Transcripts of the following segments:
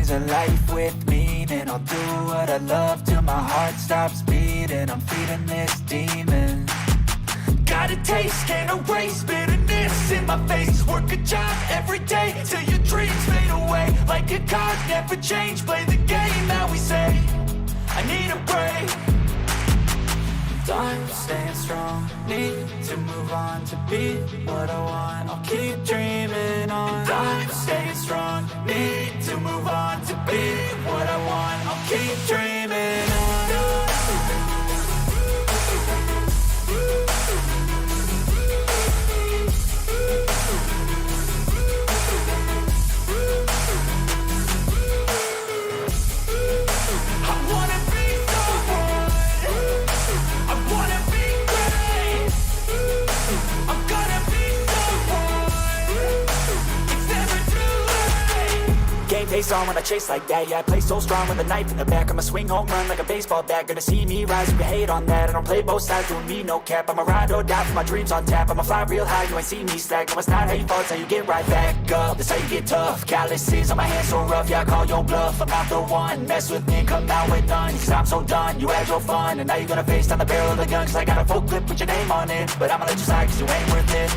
days of life with meaning. I'll do what I love till my heart stops beating. I'm feeding this demon. Got a taste, can't erase bitterness in my face. Work a job every day till your dreams fade away. Like a card, never change, play the game that we say. I need a break. I'm staying strong, need to move on to be what I want. I'll keep dreaming on. I'm staying strong, need to move on to be what I want. I'll keep dreaming on. Face on when I chase like that. Yeah, I play so strong with a knife in the back. I'ma swing home run like a baseball bat. Gonna see me rise, you can hate on that. I don't play both sides, doing me no cap. I'ma ride or die for my dreams on tap. I'ma fly real high, you ain't see me slack. No, it's not how you fall, it's how you get right back up. That's how you get tough. Calluses on my hands so rough, yeah, I call your bluff. I'm not the one, mess with me, come out with none. Cause I'm so done, you had your fun. And now you're gonna face down the barrel of the gun. Cause I got a full clip with your name on it. But I'ma let you slide cause you ain't worth it.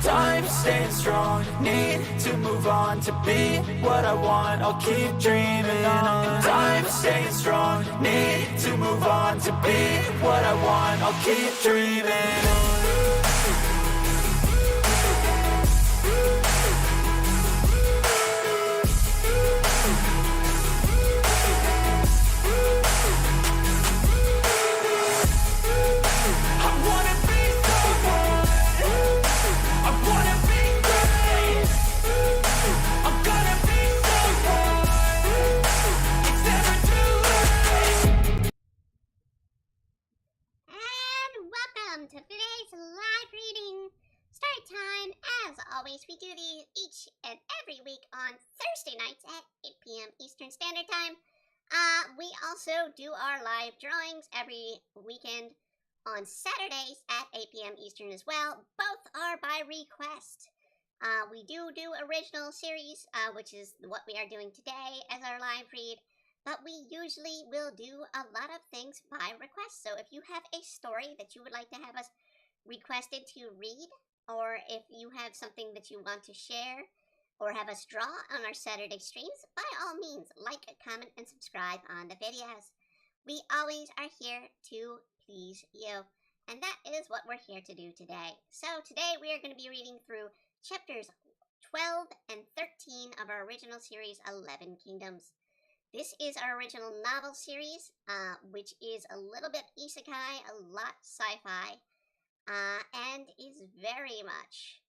I'm staying strong, need to move on to be what I want. I'll keep dreaming on. I'm staying strong, need to move on to be what I want. I'll keep dreaming on. To today's live reading Storytime. As always, we do these each and every week on Thursday nights at 8 p.m. Eastern Standard Time. We also do our live drawings every weekend on Saturdays at 8 p.m. Eastern as well. Both are by request. We do original series, which is what we are doing today as our live read. But we usually will do a lot of things by request. So if you have a story that you would like to have us requested to read, or if you have something that you want to share or have us draw on our Saturday streams, by all means, like, comment, and subscribe on the videos. We always are here to please you. And that is what we're here to do today. So today we are going to be reading through chapters 12 and 13 of our original series, 11 Kingdoms. This is our original novel series, which is a little bit isekai, a lot sci-fi, and is very much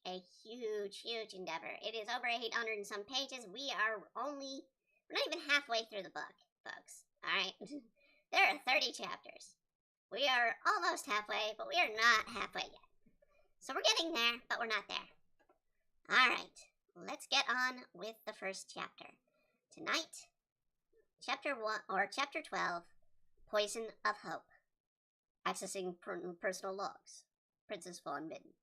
a huge endeavor. It is over 800 and some pages. We're not even halfway through the book, folks. Alright? There are 30 chapters. We are almost halfway, but we are not halfway yet. So we're getting there, but we're not there. Alright, let's get on with the first chapter. Tonight, Chapter 12, Poison of Hope. Accessing personal logs. Princess Fawn Bidden.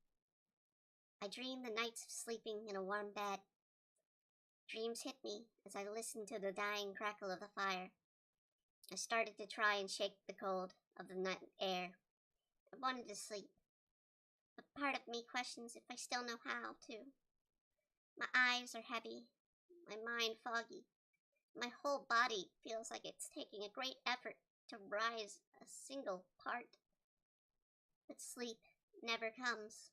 I dream the nights of sleeping in a warm bed. Dreams hit me as I listened to the dying crackle of the fire. I started to try and shake the cold of the night air. I wanted to sleep, but part of me questions if I still know how to. My eyes are heavy, my mind foggy. My whole body feels like it's taking a great effort to rise a single part. But sleep never comes.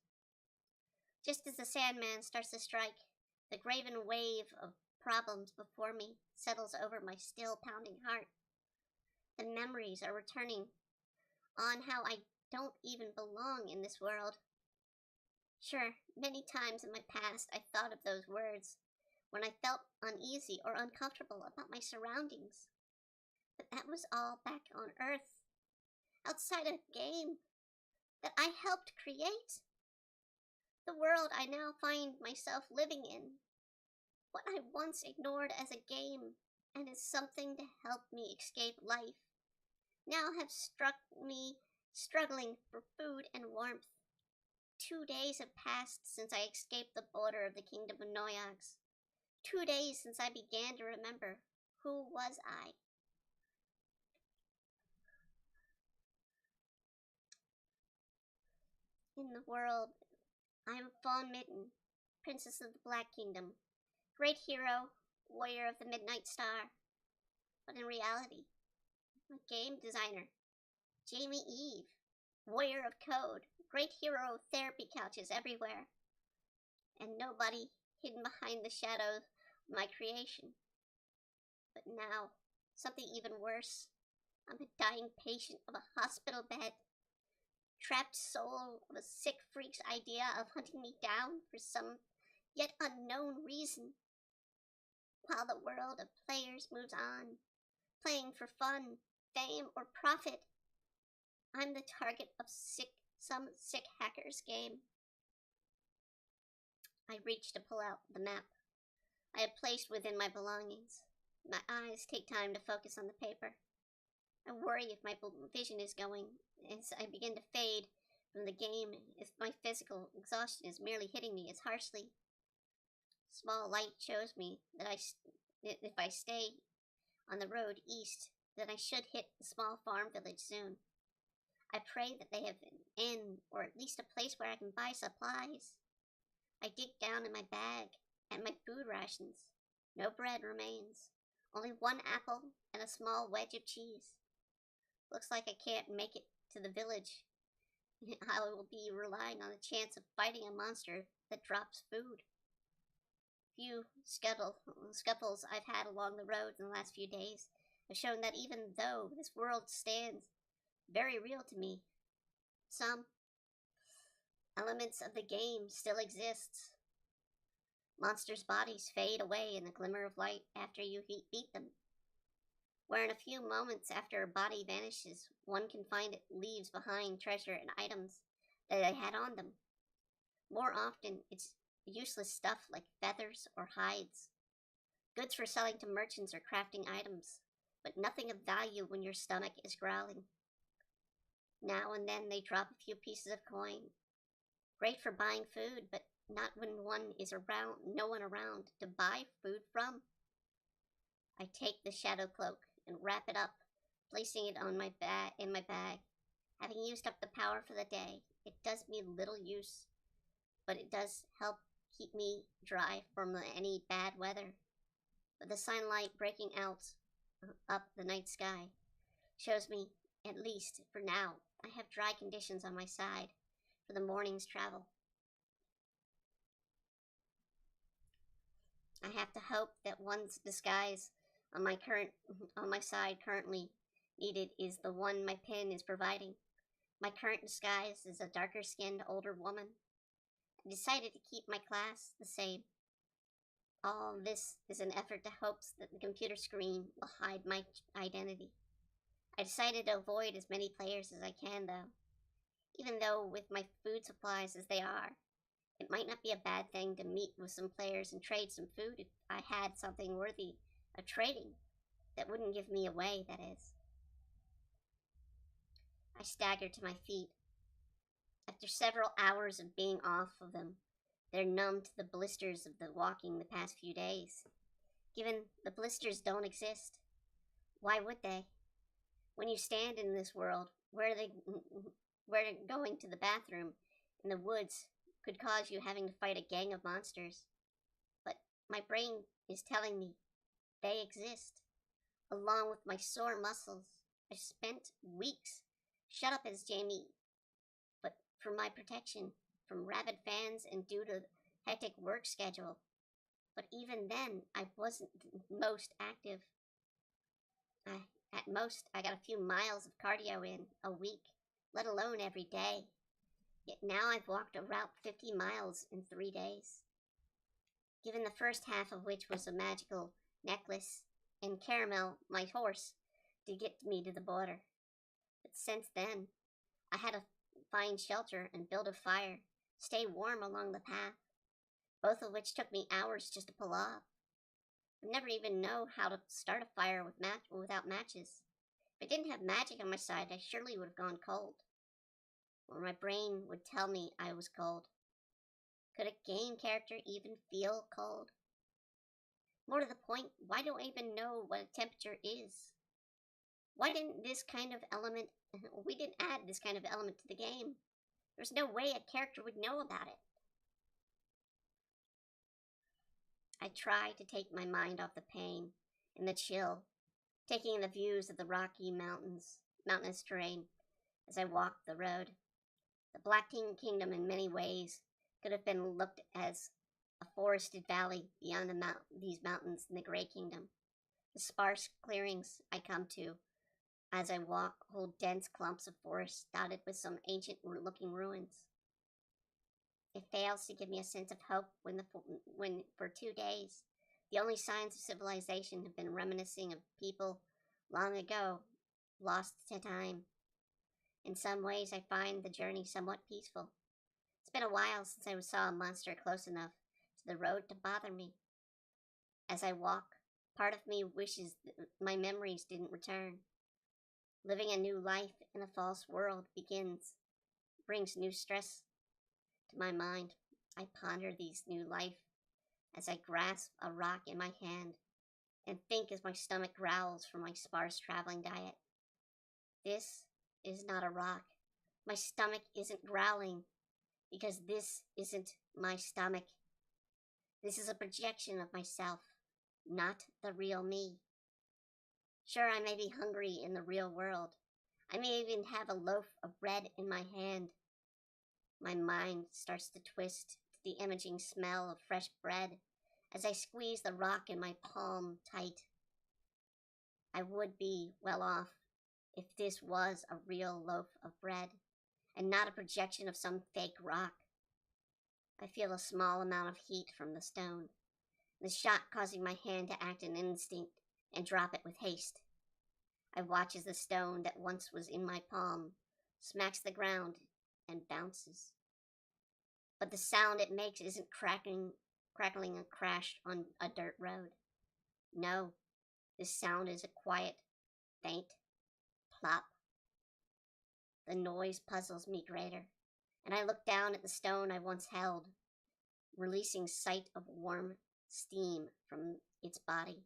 Just as the Sandman starts to strike, the graven wave of problems before me settles over my still pounding heart. The memories are returning on how I don't even belong in this world. Sure, many times in my past I thought of those words when I felt uneasy or uncomfortable about my surroundings. But that was all back on Earth, outside a game that I helped create. The world I now find myself living in, what I once ignored as a game and as something to help me escape life, now have struck me struggling for food and warmth. 2 days have passed since I escaped the border of the Kingdom of Noyax. 2 days since I began to remember. Who was I? In the world, I am Fawn, Princess of the Black Kingdom, great hero, warrior of the Midnight Star. But in reality, I'm a game designer, Jamie Eve, warrior of code, great hero of therapy couches everywhere, and nobody hidden behind the shadows of my creation. But now, something even worse. I'm a dying patient of a hospital bed, trapped soul of a sick freak's idea of hunting me down for some yet unknown reason. While the world of players moves on, playing for fun, fame, or profit, I'm the target of some sick hacker's game. I reach to pull out the map I have placed within my belongings. My eyes take time to focus on the paper. I worry if my vision is going as I begin to fade from the game, if my physical exhaustion is merely hitting me as harshly. Small light shows me that if I stay on the road east, that I should hit the small farm village soon. I pray that they have an inn, or at least a place where I can buy supplies. I dig down in my bag and my food rations. No bread remains, only one apple and a small wedge of cheese. Looks like I can't make it to the village. I will be relying on the chance of fighting a monster that drops food. Few scuffles I've had along the road in the last few days have shown that even though this world stands very real to me, some elements of the game still exists. Monsters' bodies fade away in the glimmer of light after you beat them. Where in a few moments after a body vanishes, one can find it leaves behind treasure and items that they had on them. More often, it's useless stuff like feathers or hides. Goods for selling to merchants or crafting items, but nothing of value when your stomach is growling. Now and then they drop a few pieces of coin. Great for buying food, but not when no one around to buy food from. I take the shadow cloak and wrap it up, placing it in my bag. Having used up the power for the day, it does me little use, but it does help keep me dry from any bad weather. But the sunlight breaking out up the night sky shows me, at least for now, I have dry conditions on my side for the morning's travel. I have to hope that one's disguise on my side currently needed is the one my pen is providing. My current disguise is a darker-skinned older woman. I decided to keep my class the same. All this is an effort to hopes that the computer screen will hide my identity. I decided to avoid as many players as I can, though. Even though with my food supplies as they are, it might not be a bad thing to meet with some players and trade some food if I had something worthy of trading that wouldn't give me away, that is. I staggered to my feet. After several hours of being off of them, they're numb to the blisters of the walking the past few days. Given the blisters don't exist, why would they? When you stand in this world, where going to the bathroom in the woods could cause you having to fight a gang of monsters. But my brain is telling me they exist, along with my sore muscles. I spent weeks shut up as Jamie, but for my protection from rabid fans and due to hectic work schedule. But even then, I wasn't most active. At most, I got a few miles of cardio in a week, let alone every day. Yet now I've walked about 50 miles in 3 days. Given the first half of which was a magical necklace and Caramel, my horse, to get me to the border. But since then, I had to find shelter and build a fire, stay warm along the path, both of which took me hours just to pull off. I never even know how to start a fire without matches. If I didn't have magic on my side, I surely would have gone cold. Or my brain would tell me I was cold. Could a game character even feel cold? More to the point, why do I even know what a temperature is? Why didn't this kind of element, we didn't add this kind of element to the game? There's no way a character would know about it. I try to take my mind off the pain and the chill, taking in the views of the rocky mountainous terrain as I walk the road. The Black Kingdom in many ways could have been looked as a forested valley beyond these mountains in the Grey Kingdom. The sparse clearings I come to as I walk hold dense clumps of forest dotted with some ancient-looking ruins. It fails to give me a sense of hope when for 2 days, the only signs of civilization have been reminiscing of people long ago, lost to time. In some ways, I find the journey somewhat peaceful. It's been a while since I saw a monster close enough to the road to bother me. As I walk, part of me wishes that my memories didn't return. Living a new life in a false world brings new stress to my mind. I ponder this new life as I grasp a rock in my hand and think as my stomach growls from my sparse traveling diet. This is not a rock. My stomach isn't growling because this isn't my stomach. This is a projection of myself, not the real me. Sure, I may be hungry in the real world. I may even have a loaf of bread in my hand. My mind starts to twist to the imaging smell of fresh bread as I squeeze the rock in my palm tight. I would be well off if this was a real loaf of bread and not a projection of some fake rock. I feel a small amount of heat from the stone, the shock causing my hand to act in instinct and drop it with haste. I watch as the stone that once was in my palm smacks the ground and bounces. But the sound it makes isn't crackling a crash on a dirt road. No, this sound is a quiet, faint plop. The noise puzzles me greater, and I look down at the stone I once held, releasing sight of warm steam from its body.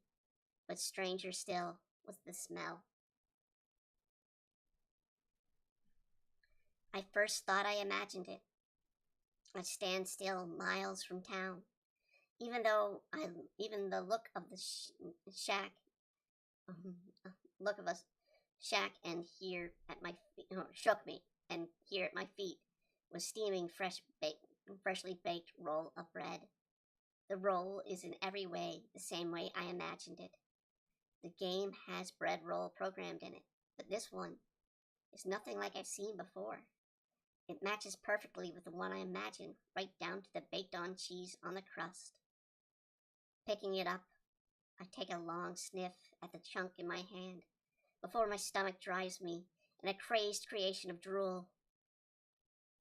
But stranger still was the smell. I first thought I imagined it. I stand still miles from town, even the look of the shack, look of a shack and here at my feet, shook me, and here at my feet was steaming freshly baked roll of bread. The roll is in every way the same way I imagined it. The game has bread roll programmed in it, but this one is nothing like I've seen before. It matches perfectly with the one I imagined, right down to the baked-on cheese on the crust. Picking it up, I take a long sniff at the chunk in my hand before my stomach drives me in a crazed creation of drool.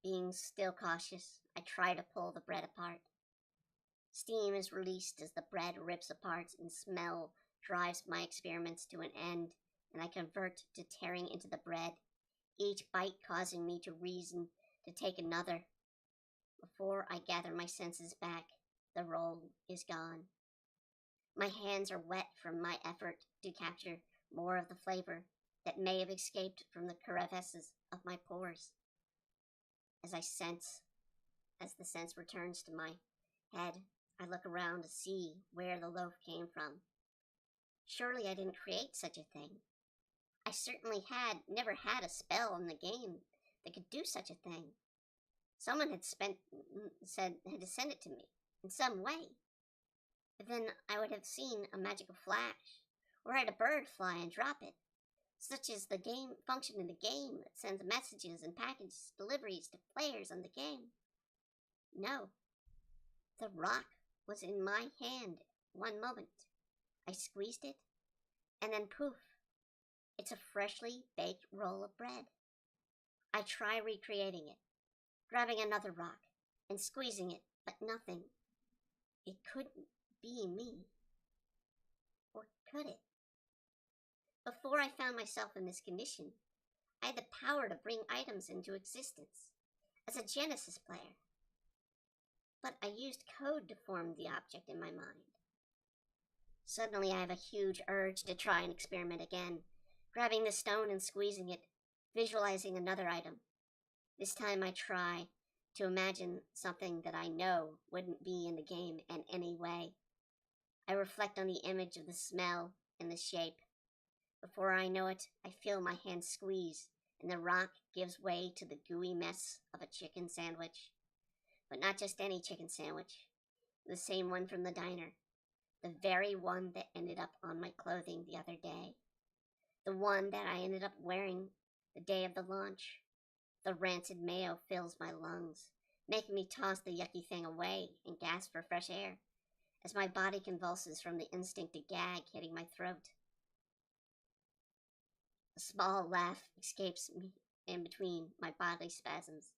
Being still cautious, I try to pull the bread apart. Steam is released as the bread rips apart and smell drives my experiments to an end, and I convert to tearing into the bread, each bite causing me to reason to take another. Before I gather my senses back, the roll is gone. My hands are wet from my effort to capture more of the flavor that may have escaped from the crevices of my pores. As the sense returns to my head, I look around to see where the loaf came from. Surely I didn't create such a thing. I certainly had never had a spell in the game that could do such a thing. Someone had to send it to me in some way. But then I would have seen a magical flash, or had a bird fly and drop it, such as the game function in the game that sends messages and package deliveries to players on the game. No, the rock was in my hand one moment. I squeezed it, and then poof, it's a freshly baked roll of bread. I try recreating it, grabbing another rock and squeezing it, but nothing. It couldn't be me. Or could it? Before I found myself in this condition, I had the power to bring items into existence as a Genesis player. But I used code to form the object in my mind. Suddenly I have a huge urge to try and experiment again, grabbing the stone and squeezing it, visualizing another item. This time I try to imagine something that I know wouldn't be in the game in any way. I reflect on the image of the smell and the shape. Before I know it, I feel my hand squeeze, and the rock gives way to the gooey mess of a chicken sandwich. But not just any chicken sandwich, the same one from the diner. The very one that ended up on my clothing the other day. The one that I ended up wearing the day of the launch. The rancid mayo fills my lungs, making me toss the yucky thing away and gasp for fresh air, as my body convulses from the instinct to gag hitting my throat. A small laugh escapes me in between my bodily spasms.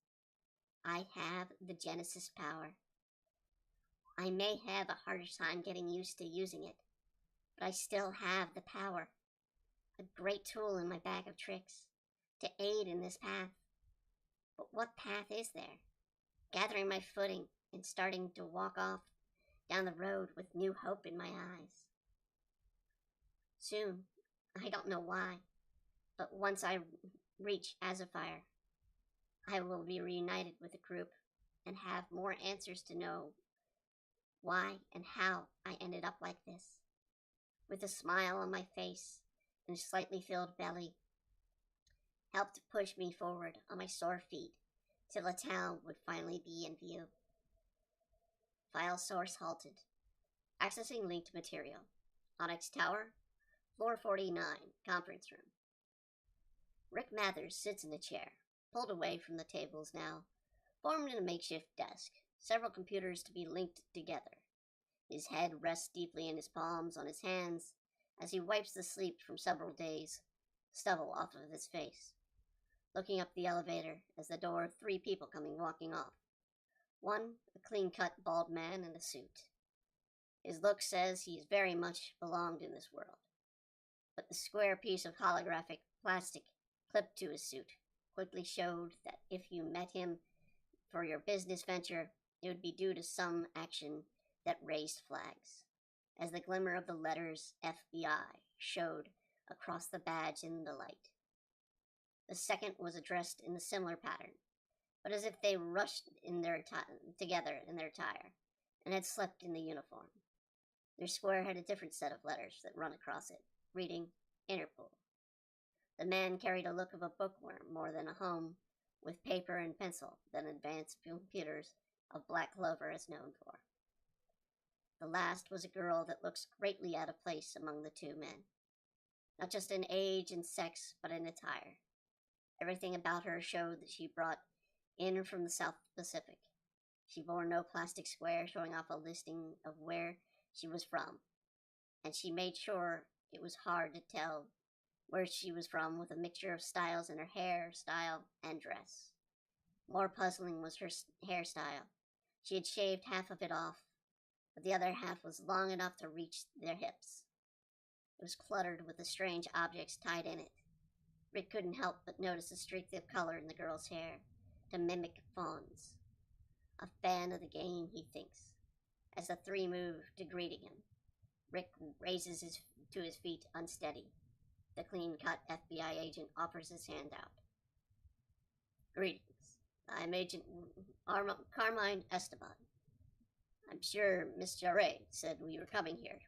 I have the Genesis power. I may have a harder time getting used to using it, but I still have the power. A great tool in my bag of tricks to aid in this path. But what path is there? Gathering my footing and starting to walk off down the road with new hope in my eyes. Soon, I don't know why, but once I reach Azafire, I will be reunited with the group and have more answers to know why and how I ended up like this. With a smile on my face and a slightly filled belly, helped push me forward on my sore feet till the town would finally be in view. File source halted. Accessing linked material. Onyx Tower, floor 49, conference room. Rick Mathers sits in a chair, pulled away from the tables now, formed in a makeshift desk, several computers to be linked together. His head rests deeply in his palms on his hands as he wipes the sleep from several days' stubble off of his face. Looking up the elevator as the door of 3 people coming walking off. One, a clean-cut bald man in a suit. His look says he's very much belonged in this world. But the square piece of holographic plastic clipped to his suit quickly showed that if you met him for your business venture, it would be due to some action that raised flags, as the glimmer of the letters FBI showed across the badge in the light. The second was addressed in a similar pattern, but as if they rushed in together in their attire and had slept in the uniform. Their square had a different set of letters that run across it, reading Interpol. The man carried a look of a bookworm more than a home, with paper and pencil than advanced computers of Black Clover is known for. The last was a girl that looks greatly out of place among the 2 men, not just in age and sex, but in attire. Everything about her showed that she brought in from the South Pacific. She bore no plastic square showing off a listing of where she was from, and she made sure it was hard to tell where she was from with a mixture of styles in her hair, style, and dress. More puzzling was her hairstyle. She had shaved half of it off, but the other half was long enough to reach their hips. It was cluttered with the strange objects tied in it. Rick couldn't help but notice a streak of color in the girl's hair to mimic Fawn's. A fan of the game, he thinks. As the 3 move to greeting him, Rick raises to his feet unsteady. The clean-cut FBI agent offers his hand out. Greetings. I'm Agent Carmine Esteban. I'm sure Miss Jarre said we were coming here,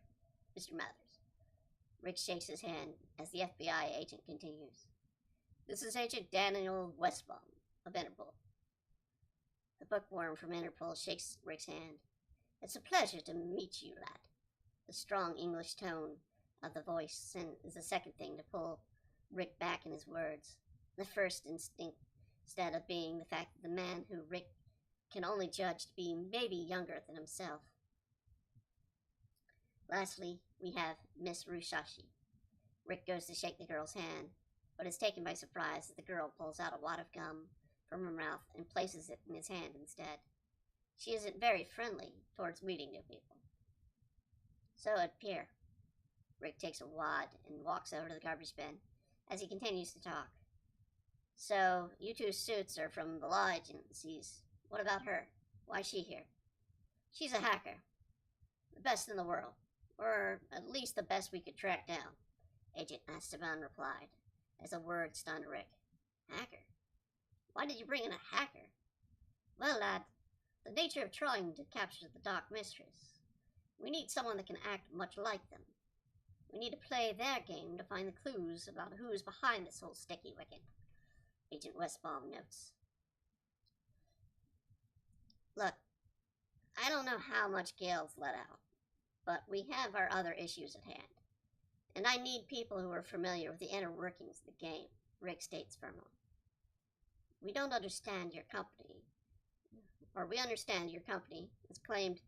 Mr. Mathers. Rick shakes his hand as the FBI agent continues. This is Agent Daniel Westbaum of Interpol. The bookworm from Interpol shakes Rick's hand. It's a pleasure to meet you, lad. The strong English tone of the voice is the second thing to pull Rick back in his words. The first instinct, instead of being the fact that the man who Rick can only judge to be maybe younger than himself. Lastly, we have Miss Rushashi. Rick goes to shake the girl's hand, but is taken by surprise as the girl pulls out a wad of gum from her mouth and places it in his hand instead. She isn't very friendly towards meeting new people. So at Pier, Rick takes a wad and walks over to the garbage bin as he continues to talk. So, you 2 suits are from the law agencies. What about her? Why's she here? She's a hacker. The best in the world. or at least the best we could track down, Agent Esteban replied, as a word stunned Rick. Hacker? Why did you bring in a hacker? Well, lad, the nature of trying to capture the Dark Mistress. We need someone that can act much like them. We need to play their game to find the clues about who's behind this whole sticky wicket, Agent Westbaum notes. Look, I don't know how much Gale's let out, but we have our other issues at hand, and I need people who are familiar with the inner workings of the game, Rick states firmly. We understand your company has claimed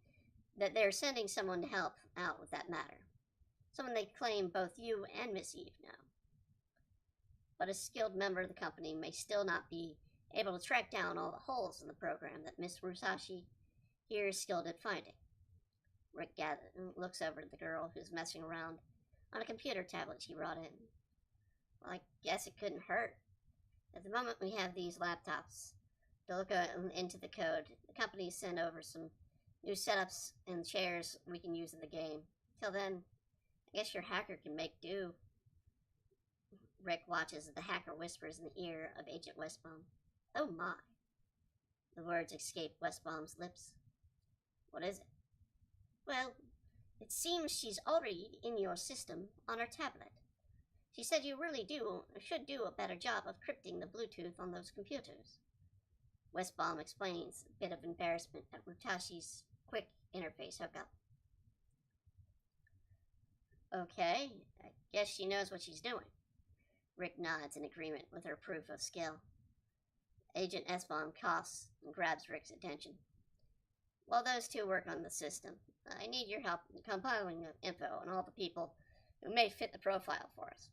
that they're sending someone to help out with that matter. Someone they claim both you and Miss Eve know. But a skilled member of the company may still not be able to track down all the holes in the program that Miss Musashi here is skilled at finding. Rick looks over at the girl who's messing around on a computer tablet she brought in. Well, I guess it couldn't hurt. At the moment we have these laptops to look into the code. The company sent over some new setups and chairs we can use in the game. Till then, I guess your hacker can make do. Rick watches as the hacker whispers in the ear of Agent Westbaum. Oh my. The words escape Westbaum's lips. What is it? Well, it seems she's already in your system on her tablet. She said you really should do a better job of crypting the Bluetooth on those computers. Westbaum explains, a bit of embarrassment at Mutashi's quick interface hookup. Okay, I guess she knows what she's doing. Rick nods in agreement with her proof of skill. Agent Westbaum coughs and grabs Rick's attention. While those two work on the system, I need your help in compiling info on all the people who may fit the profile for us.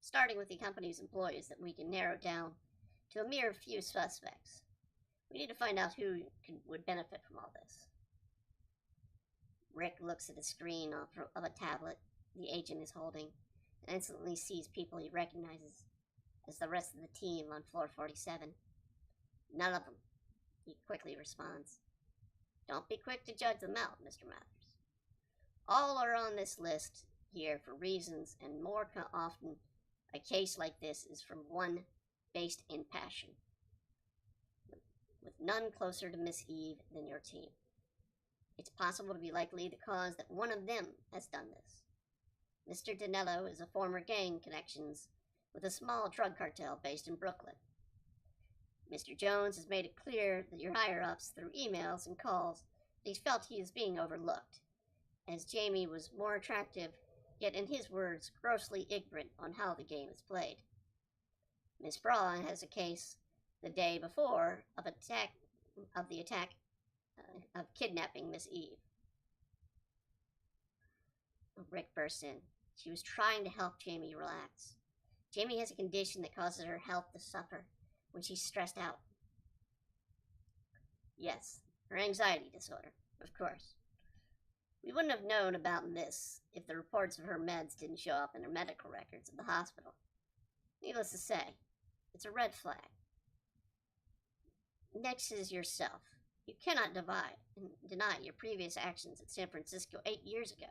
Starting with the company's employees that we can narrow down to a mere few suspects. We need to find out who would benefit from all this. Rick looks at the screen of a tablet the agent is holding and instantly sees people he recognizes as the rest of the team on floor 47. None of them, he quickly responds. Don't be quick to judge them out, Mr. Mathers. All are on this list here for reasons, and more often a case like this is from one based in passion, with none closer to Miss Eve than your team. It's possible to be likely the cause that one of them has done this. Mr. Danello is a former gang connections with a small drug cartel based in Brooklyn. Mr. Jones has made it clear that your higher-ups, through emails and calls, that he felt he is being overlooked, as Jamie was more attractive, yet in his words, grossly ignorant on how the game is played. Miss Braun has a case the day before of the attack of kidnapping Miss Eve. Rick bursts in. She was trying to help Jamie relax. Jamie has a condition that causes her health to suffer when she's stressed out. Yes, her anxiety disorder, of course. We wouldn't have known about this if the reports of her meds didn't show up in her medical records at the hospital. Needless to say, it's a red flag. Next is yourself. You cannot deny your previous actions at San Francisco 8 years ago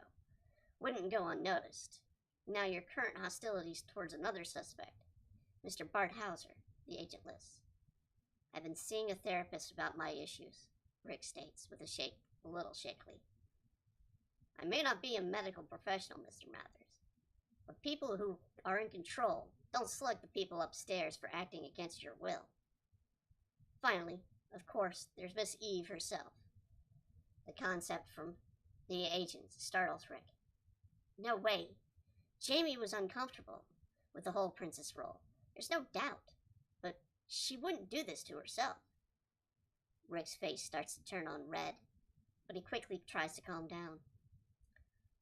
wouldn't go unnoticed. Now your current hostilities towards another suspect, Mr. Bart Hauser, the agent lists. I've been seeing a therapist about my issues, Rick states with a little shakily. I may not be a medical professional, Mr. Mathers, but people who are in control don't slug the people upstairs for acting against your will. Finally, of course, there's Miss Eve herself. The concept from the agent startles Rick. No way. Jamie was uncomfortable with the whole princess role. There's no doubt. But she wouldn't do this to herself. Rick's face starts to turn on red, but he quickly tries to calm down.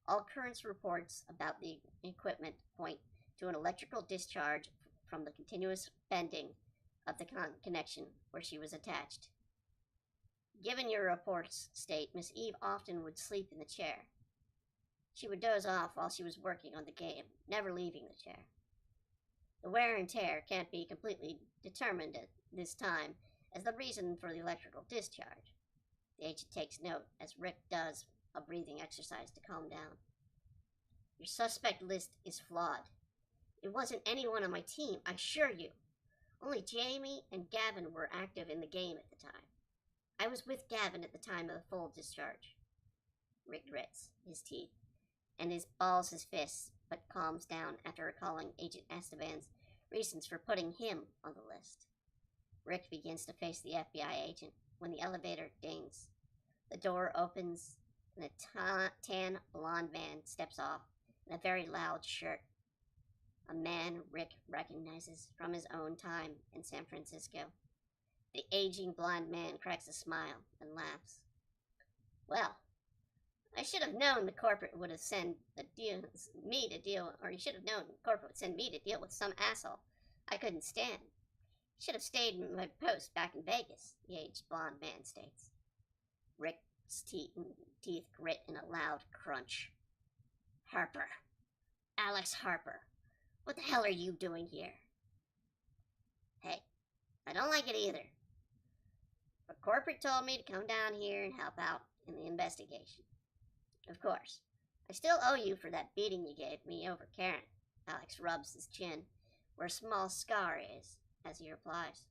All current reports about the equipment point to an electrical discharge from the continuous bending of the connection where she was attached. Given your reports state Miss Eve often would sleep in the chair. She would doze off while she was working on the game, never leaving the chair. The wear and tear can't be completely determined at this time as the reason for the electrical discharge. The agent takes note as Rick does a breathing exercise to calm down. Your suspect list is flawed. It wasn't anyone on my team, I assure you. Only Jamie and Gavin were active in the game at the time. I was with Gavin at the time of the full discharge. Rick grits his teeth and his balls his fists, but calms down after recalling Agent Esteban's reasons for putting him on the list. Rick begins to face the FBI agent when the elevator dings. The door opens and a tan blonde man steps off in a very loud shirt. A man Rick recognizes from his own time in San Francisco. The aging blonde man cracks a smile and laughs. Well, I should have known the corporate would have sent me to deal with some asshole I couldn't stand. Should have stayed in my post back in Vegas, the aged blonde man states. Rick's teeth grit in a loud crunch. Harper. Alex Harper. What the hell are you doing here? Hey, I don't like it either. But corporate told me to come down here and help out in the investigation. Of course, I still owe you for that beating you gave me over Karen. Alex rubs his chin where a small scar is as he replies.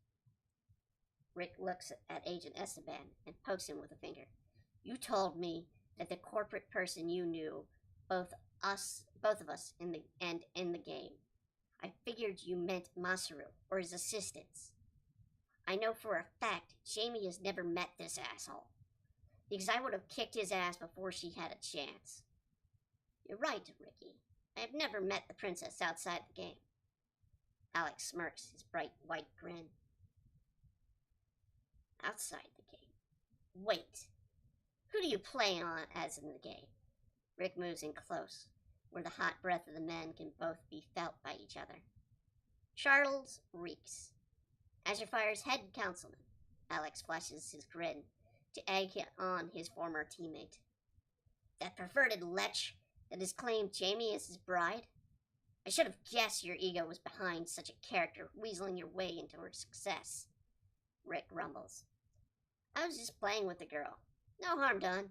Rick looks at Agent Esteban and pokes him with a finger. You told me that the corporate person you knew, both of us in the game. I figured you meant Masaru or his assistants. I know for a fact Jamie has never met this asshole, because I would have kicked his ass before she had a chance. You're right, Ricky. I have never met the princess outside the game. Alex smirks his bright white grin. Outside the game? Wait. Who do you play on as in the game? Rick moves in close, where the hot breath of the men can both be felt by each other. Charles Reeks, Azure Fire's head councilman. Alex flashes his grin to egg on his former teammate. That perverted lech that has claimed Jamie as his bride? I should have guessed your ego was behind such a character weaseling your way into her success. Rick rumbles. I was just playing with the girl. No harm done.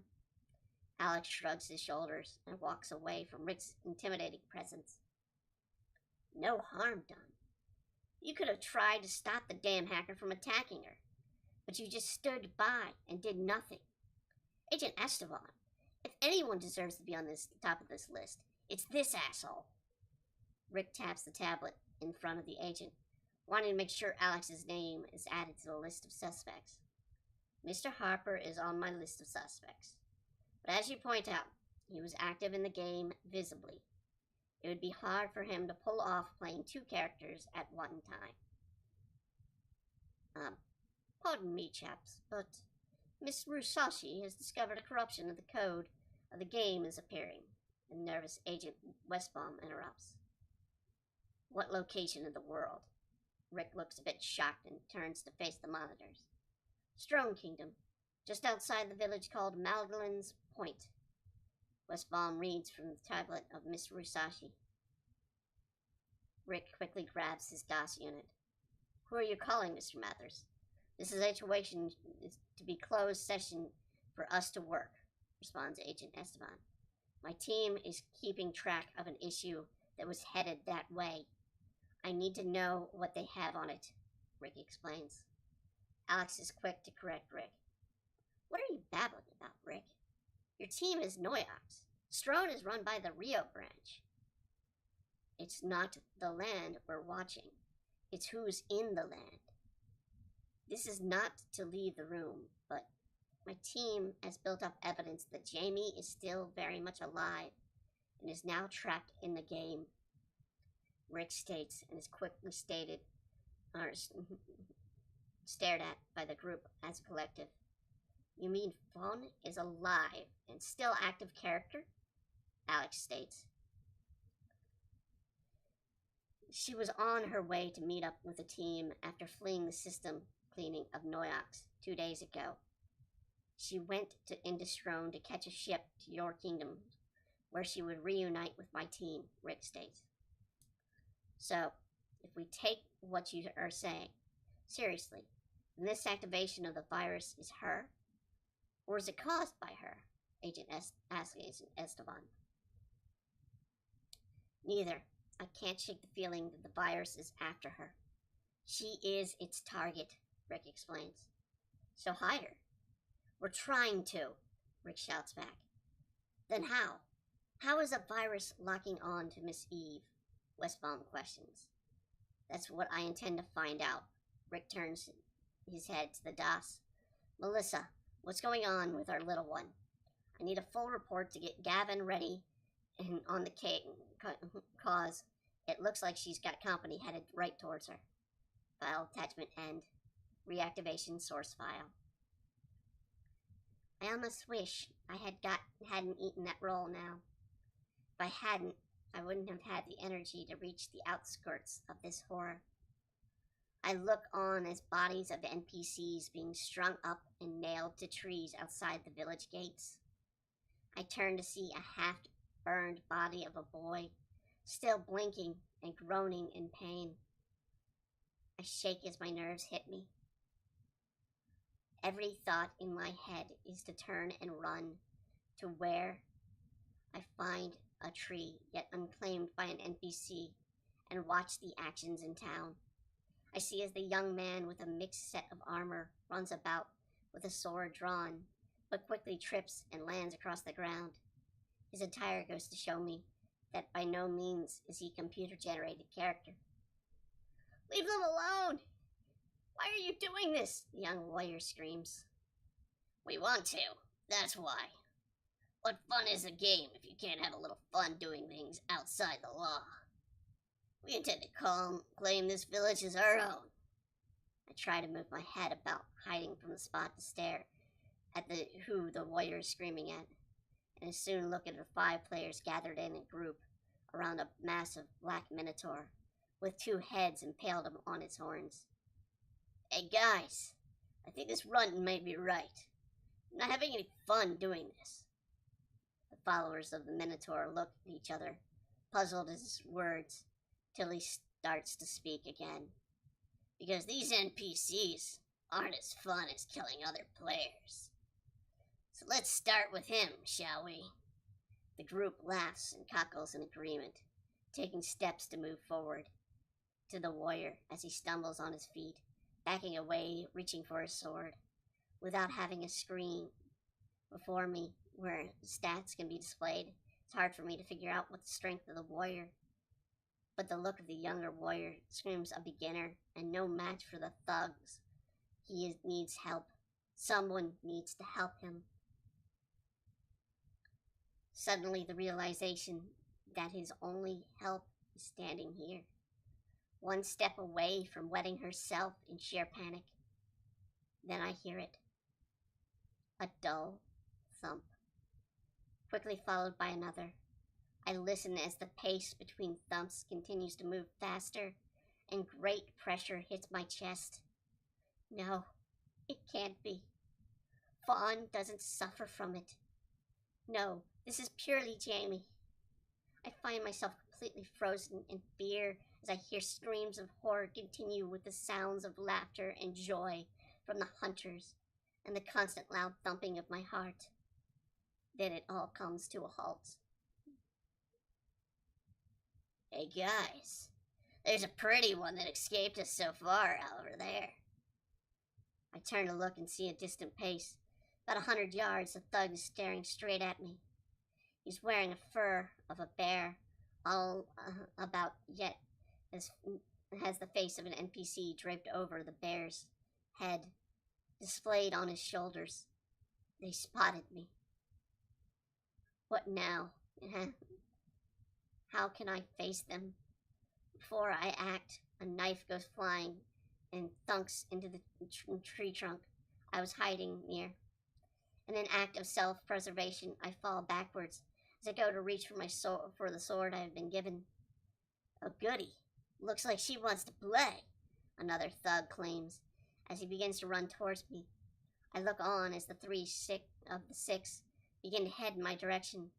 Alex shrugs his shoulders and walks away from Rick's intimidating presence. No harm done. You could have tried to stop the damn hacker from attacking her, but you just stood by and did nothing. Agent Esteban, if anyone deserves to be on this top of this list, it's this asshole. Rick taps the tablet in front of the agent, wanting to make sure Alex's name is added to the list of suspects. Mr. Harper is on my list of suspects, but as you point out, he was active in the game visibly. It would be hard for him to pull off playing two characters at one time. Pardon me, chaps, but Miss Rusashi has discovered a corruption of the code of the game is appearing. The nervous Agent Westbaum interrupts. What location of the world? Rick looks a bit shocked and turns to face the monitors. Strone Kingdom, just outside the village called Magdalen's Point. Westbaum reads from the tablet of Miss Rusashi. Rick quickly grabs his DOS unit. Who are you calling, Mr. Mathers? This situation is to be closed session for us to work, responds Agent Esteban. My team is keeping track of an issue that was headed that way. I need to know what they have on it, Rick explains. Alex is quick to correct Rick. What are you babbling about, Rick? Your team is Noyox. Strone is run by the Rio branch. It's not the land we're watching. It's who's in the land. This is not to leave the room, but my team has built up evidence that Jamie is still very much alive and is now trapped in the game. Rick states and is quickly stared at by the group as a collective. You mean Fawn is alive and still active character? Alex states. She was on her way to meet up with the team after fleeing the system cleaning of Noyox 2 days ago. She went into Strone to catch a ship to your kingdom, where she would reunite with my team, Rick states. So, if we take what you are saying seriously, then this activation of the virus is her? Or is it caused by her? asked Agent Esteban. Neither. I can't shake the feeling that the virus is after her. She is its target, Rick explains. So hide her. We're trying to, Rick shouts back. Then how? How is a virus locking on to Miss Eve? Westbaum questions. That's what I intend to find out. Rick turns his head to the DOS. Melissa, what's going on with our little one? I need a full report to get Gavin ready and on the cause. It looks like she's got company headed right towards her. File attachment end. Reactivation source file. I almost wish I hadn't eaten that roll now. If I hadn't, I wouldn't have had the energy to reach the outskirts of this horror. I look on as bodies of NPCs being strung up and nailed to trees outside the village gates. I turn to see a half-burned body of a boy, still blinking and groaning in pain. I shake as my nerves hit me. Every thought in my head is to turn and run to where I find a tree yet unclaimed by an NPC and watch the actions in town. I see as the young man with a mixed set of armor runs about with a sword drawn, but quickly trips and lands across the ground. His attire goes to show me that by no means is he a computer-generated character. Leave them alone! Why are you doing this? The young warrior screams. We want to, that's why. What fun is a game if you can't have a little fun doing things outside the law? We intend to claim this village as our own. I try to move my head about, hiding from the spot to stare at who the warrior is screaming at, and soon look at the 5 players gathered in a group around a massive black minotaur with 2 heads impaled on its horns. Hey guys, I think this runt may be right. I'm not having any fun doing this. The followers of the minotaur look at each other, puzzled at his words, till he starts to speak again. Because these NPCs aren't as fun as killing other players. So let's start with him, shall we? The group laughs and cackles in agreement, taking steps to move forward to the warrior as he stumbles on his feet, backing away, reaching for his sword. Without having a screen before me where stats can be displayed, it's hard for me to figure out what the strength of the warrior. But the look of the younger warrior screams a beginner and no match for the thugs. He needs help. Someone needs to help him. Suddenly the realization that his only help is standing here, one step away from wetting herself in sheer panic. Then I hear it. A dull thump, quickly followed by another. I listen as the pace between thumps continues to move faster, and great pressure hits my chest. No, it can't be. Fawn doesn't suffer from it. No, this is purely Jamie. I find myself completely frozen in fear as I hear screams of horror continue with the sounds of laughter and joy from the hunters and the constant loud thumping of my heart. Then it all comes to a halt. Hey guys, there's a pretty one that escaped us so far over there. I turn to look and see a distant pace. About 100 yards, a thug is staring straight at me. He's wearing a fur of a bear, all about yet has the face of an NPC draped over the bear's head, displayed on his shoulders. They spotted me. What now? How can I face them? Before I act, a knife goes flying and thunks into the tree trunk I was hiding near. In an act of self-preservation, I fall backwards as I go to reach for the sword I have been given. A goody. Looks like she wants to play, another thug claims as he begins to run towards me. I look on as the 3 of the 6 begin to head in my direction,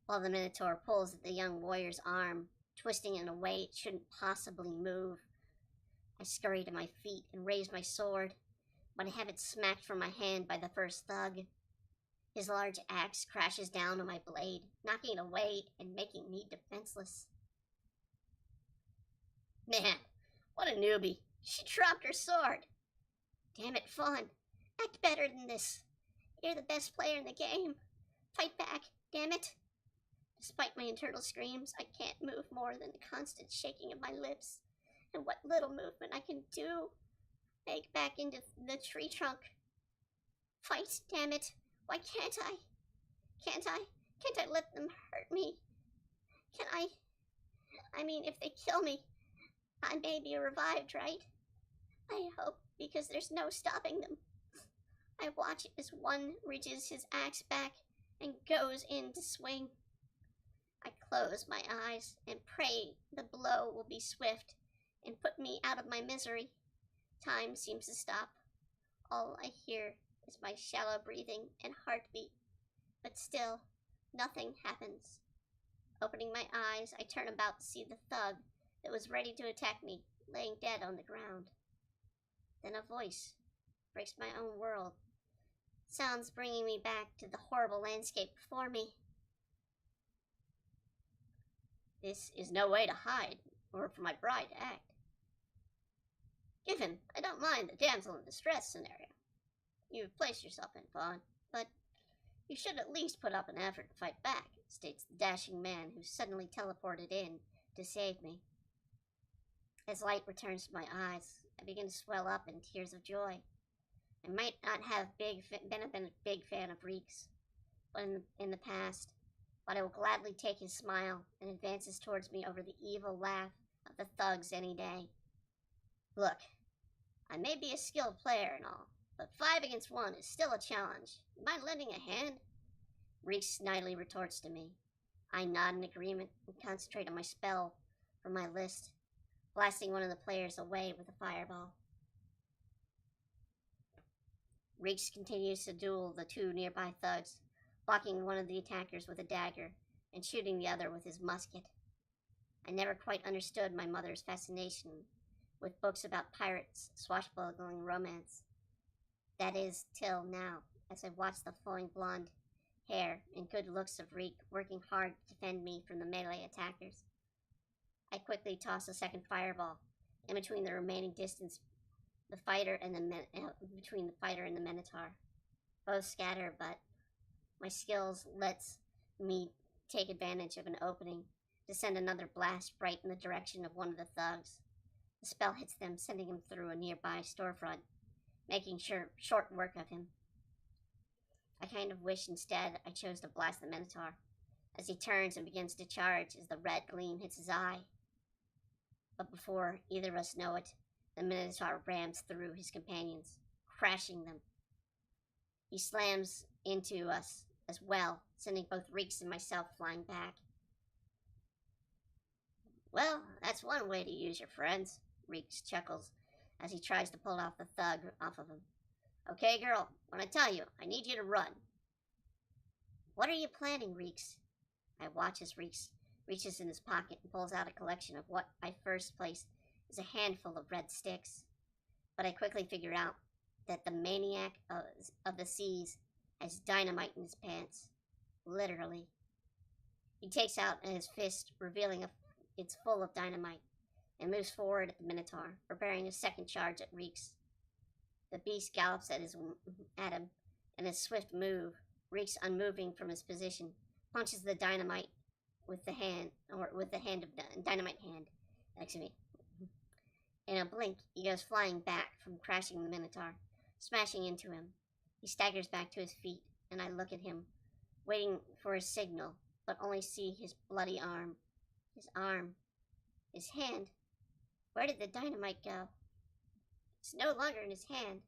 while the Minotaur pulls at the young warrior's arm, twisting in a way it shouldn't possibly move. I scurry to my feet and raise my sword, but I have it smacked from my hand by the first thug. His large axe crashes down on my blade, knocking it away and making me defenseless. Man, what a newbie. She dropped her sword. Damn it, Fawn. Act better than this. You're the best player in the game. Fight back, damn it. Despite my internal screams, I can't move more than the constant shaking of my lips. And what little movement I can do, make back into the tree trunk. Fight, damn it. Why can't I? Can't I let them hurt me? Can I? I mean, if they kill me, I may be revived, right? I hope, because there's no stopping them. I watch as one reaches his axe back and goes in to swing. I close my eyes and pray the blow will be swift and put me out of my misery. Time seems to stop. All I hear is my shallow breathing and heartbeat, but still, nothing happens. Opening my eyes, I turn about to see the thug that was ready to attack me, laying dead on the ground. Then a voice breaks my own world. Sounds bringing me back to the horrible landscape before me. This is no way to hide, or for my bride to act. Given, I don't mind the damsel in distress scenario you've placed yourself in, Fawn, but you should at least put up an effort to fight back, states the dashing man who suddenly teleported in to save me. As light returns to my eyes, I begin to swell up in tears of joy. I might not have been a big fan of Reeks in the past, but I will gladly take his smile and advances towards me over the evil laugh of the thugs any day. Look, I may be a skilled player and all, but 5 against 1 is still a challenge. Mind lending a hand? Reeks snidely retorts to me. I nod in agreement and concentrate on my spell from my list, blasting one of the players away with a fireball. Reeks continues to duel the 2 nearby thugs, blocking one of the attackers with a dagger and shooting the other with his musket. I never quite understood my mother's fascination with books about pirates, swashbuckling romance. That is, till now, as I watch the flowing blonde hair and good looks of Reek working hard to defend me from the melee attackers. I quickly toss a second fireball in between the remaining distance between the fighter and the Minotaur. Both scatter, but my skills lets me take advantage of an opening to send another blast right in the direction of one of the thugs. The spell hits them, sending him through a nearby storefront, making short work of him. I kind of wish instead I chose to blast the Minotaur, as he turns and begins to charge as the red gleam hits his eye. But before either of us know it, the Minotaur rams through his companions, crashing them. He slams into us as well, sending both Reeks and myself flying back. Well, that's one way to use your friends, Reeks chuckles as he tries to pull off the thug off of him. Okay, girl, when I tell you, I need you to run. What are you planning, Reeks? I watch as Reeks reaches in his pocket and pulls out a collection of what I first placed as a handful of red sticks. But I quickly figure out that the maniac of the seas has dynamite in his pants. Literally. He takes out his fist, revealing it's full of dynamite, and moves forward at the Minotaur, preparing a second charge at Reeks. The beast gallops at him, and a swift move, Reeks unmoving from his position, punches the dynamite with the dynamite hand. In a blink, he goes flying back from crashing the Minotaur, smashing into him. He staggers back to his feet, and I look at him, waiting for a signal, but only see his bloody arm. His hand. Where did the dynamite go? It's no longer in his hand,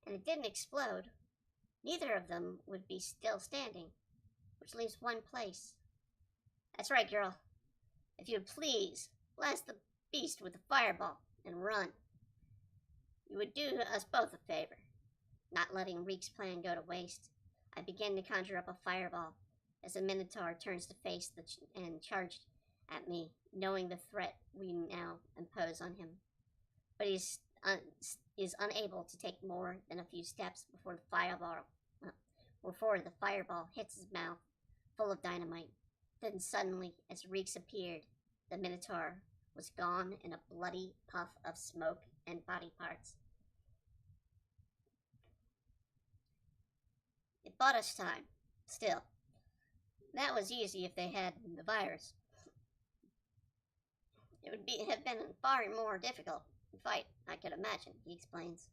and it didn't explode. Neither of them would be still standing, which leaves one place. That's right, girl. If you'd please, blast the beast with a fireball and run. You would do us both a favor. Not letting Reek's plan go to waste, I begin to conjure up a fireball as the Minotaur turns to face and charge at me, knowing the threat we now impose on him. But he is unable to take more than a few steps before before the fireball hits his mouth, full of dynamite. Then suddenly, as Reeks appeared, the Minotaur was gone in a bloody puff of smoke and body parts. It bought us time. Still, that was easy if they had the virus. It would have been a far more difficult fight, I could imagine, he explains.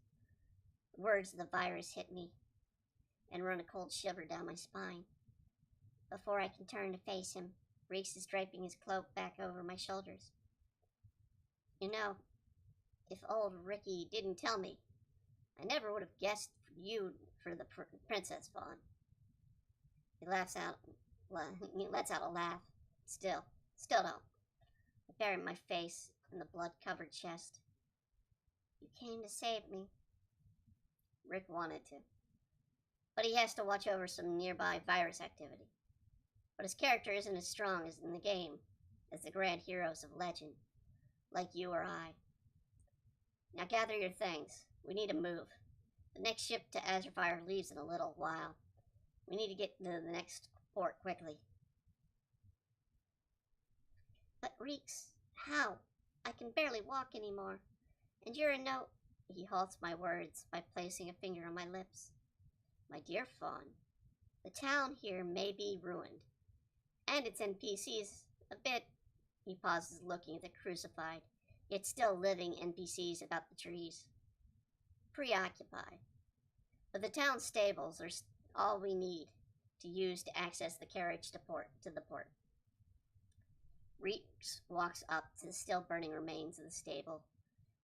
The words of the virus hit me and run a cold shiver down my spine. Before I can turn to face him, Reeks is draping his cloak back over my shoulders. You know, if old Ricky didn't tell me, I never would have guessed you for the Princess Fawn. He lets out a laugh. Still don't. I bury my face in the blood-covered chest. You came to save me. Rick wanted to. But he has to watch over some nearby virus activity. But his character isn't as strong as in the game as the grand heroes of legend, like you or I. Now gather your things. We need to move. The next ship to Azurfire leaves in a little while. We need to get to the next port quickly. But Reeks, how? I can barely walk anymore. And you're in no... He halts my words by placing a finger on my lips. My dear Fawn, the town here may be ruined. And its NPCs a bit... He pauses, looking at the crucified, yet still living NPCs about the trees. Preoccupied. But the town stables are all we need to use to access the carriage to the port. Reeks walks up to the still burning remains of the stable,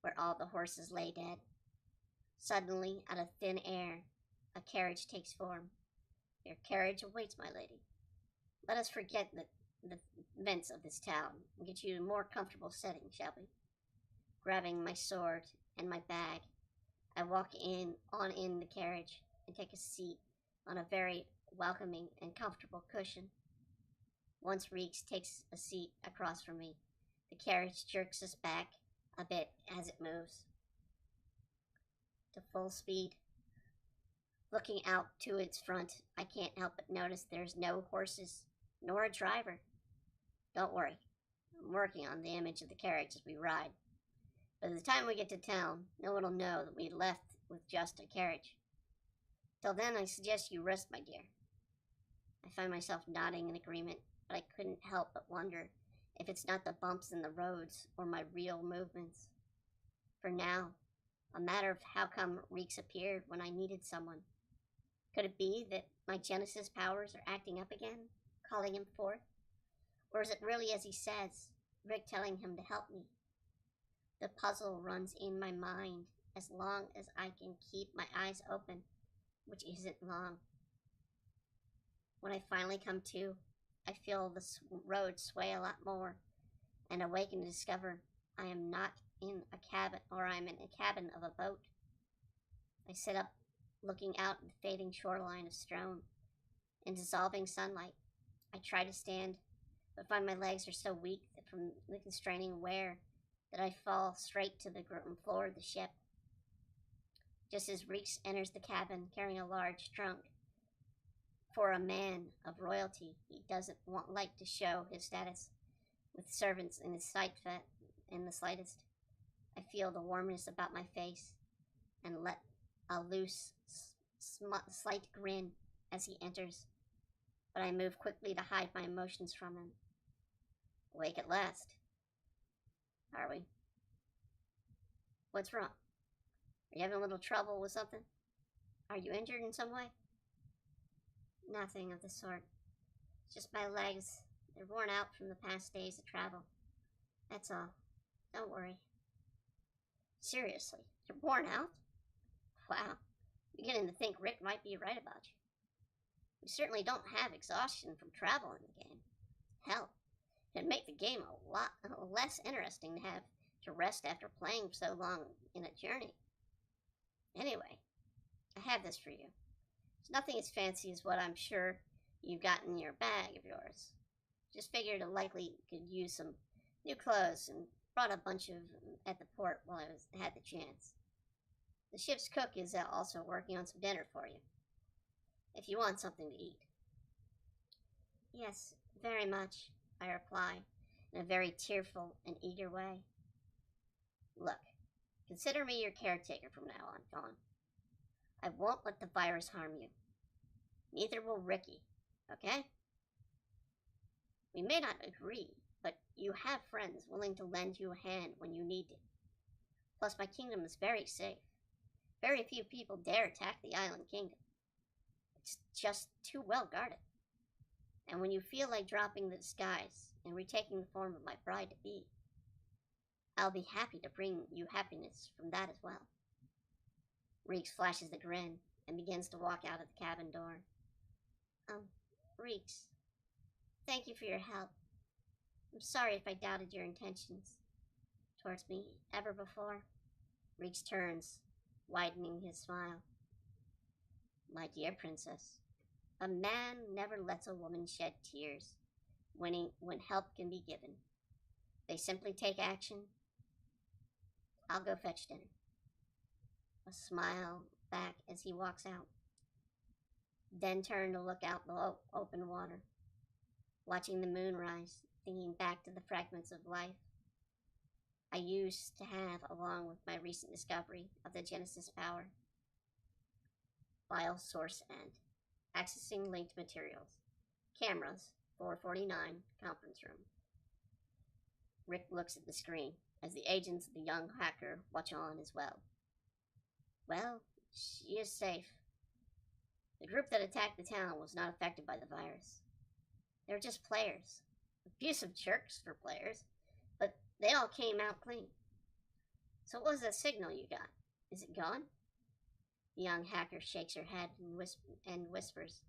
where all the horses lay dead. Suddenly, out of thin air, a carriage takes form. Your carriage awaits, my lady. Let us forget the events of this town and get you a more comfortable setting, shall we? Grabbing my sword and my bag, I walk in the carriage and take a seat on a very welcoming and comfortable cushion. Once Reeks takes a seat across from me, the carriage jerks us back a bit as it moves to full speed. Looking out to its front, I can't help but notice there's no horses nor a driver. Don't worry, I'm working on the image of the carriage as we ride. By the time we get to town, no one will know that we left with just a carriage. Till then, I suggest you rest, my dear. I find myself nodding in agreement, but I couldn't help but wonder if it's not the bumps in the roads or my real movements. For now, a matter of how come Reeks appeared when I needed someone. Could it be that my Genesis powers are acting up again, calling him forth? Or is it really as he says, Rick telling him to help me? The puzzle runs in my mind as long as I can keep my eyes open, which isn't long. When I finally come to, I feel the road sway a lot more and awaken to discover I am not in a cabin, or I'm in a cabin of a boat. I sit up, looking out at the fading shoreline of Strone in dissolving sunlight. I try to stand, but find my legs are so weak that from the constraining wear that I fall straight to the floor of the ship. Just as Reeks enters the cabin carrying a large trunk, for a man of royalty, he doesn't like to show his status with servants in his sight in the slightest. I feel the warmness about my face and let a loose, slight grin as he enters, but I move quickly to hide my emotions from him. Awake at last, are we? What's wrong? Are you having a little trouble with something? Are you injured in some way? Nothing of the sort. It's just my legs. They're worn out from the past days of travel. That's all. Don't worry. Seriously, you're worn out? Wow. I'm beginning to think Rick might be right about you. We certainly don't have exhaustion from travel in the game. Hell, it'd make the game a lot less interesting to have to rest after playing so long in a journey. Anyway, I have this for you. It's nothing as fancy as what I'm sure you've got in your bag of yours. Just figured I likely could use some new clothes and brought a bunch of them at the port while I had the chance. The ship's cook is also working on some dinner for you. if you want something to eat. Yes, very much, I reply, in a very tearful and eager way. Look, consider me your caretaker from now on, Fawn. I won't let the virus harm you. Neither will Ricky, okay? We may not agree, but you have friends willing to lend you a hand when you need it. Plus, my kingdom is very safe. Very few people dare attack the island kingdom. It's just too well guarded. And when you feel like dropping the disguise and retaking the form of my bride-to-be, I'll be happy to bring you happiness from that as well. Reeks flashes the grin and begins to walk out of the cabin door. Reeks, thank you for your help. I'm sorry if I doubted your intentions towards me ever before. Reeks turns, widening his smile. My dear princess, a man never lets a woman shed tears when help can be given. They simply take action. I'll go fetch dinner. A smile back as he walks out. Then turn to look out the open water, watching the moon rise, thinking back to the fragments of life I used to have along with my recent discovery of the Genesis power. File source end. Accessing linked materials. Cameras, 449, conference room. Rick looks at the screen as the agents of the young hacker watch on as well. Well, she is safe. The group that attacked the town was not affected by the virus. They were just players. Abusive jerks for players, but they all came out clean. So what was that signal you got? Is it gone? The young hacker shakes her head and whispers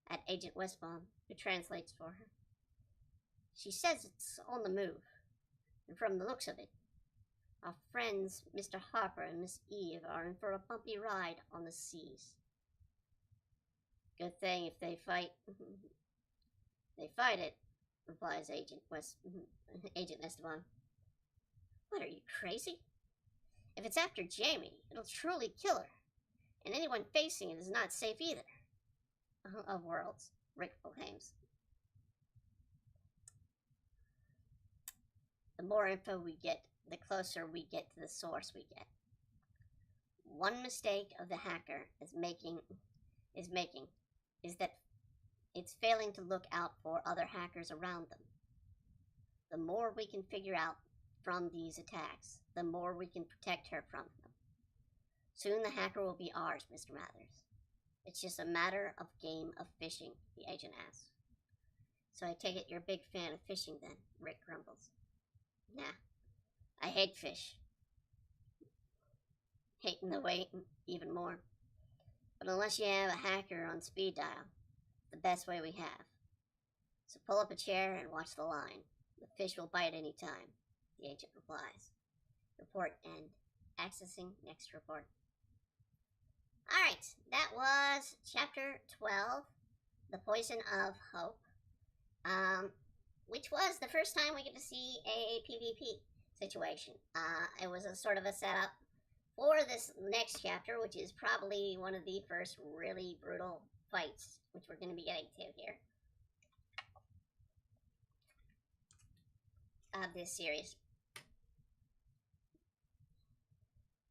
at Agent Westbaum, who translates for her. She says it's on the move, and from the looks of it, our friends Mr. Harper and Miss Eve are in for a bumpy ride on the seas. Good thing if they fight. They fight it, replies Agent Esteban. What, are you crazy? If it's after Jamie, it'll truly kill her, and anyone facing it is not safe either. Of worlds, Rick proclaims. The more info we get, the closer we get to the source we get. One mistake of the hacker is making is that it's failing to look out for other hackers around them. The more we can figure out from these attacks, the more we can protect her from them. Soon the hacker will be ours, Mr. Mathers. It's just a matter of game of fishing, the agent asks. So I take it you're a big fan of fishing then, Rick grumbles. Nah, I hate fish. Hating the weight even more. But unless you have a hacker on speed dial, it's the best way we have. So pull up a chair and watch the line. The fish will bite any time, the agent replies. Report end. Accessing next report. Alright, that was chapter 12, The Poison of Hope, which was the first time we get to see a PvP situation. It was a sort of a setup for this next chapter, which is probably one of the first really brutal fights, which we're going to be getting to here, of this series.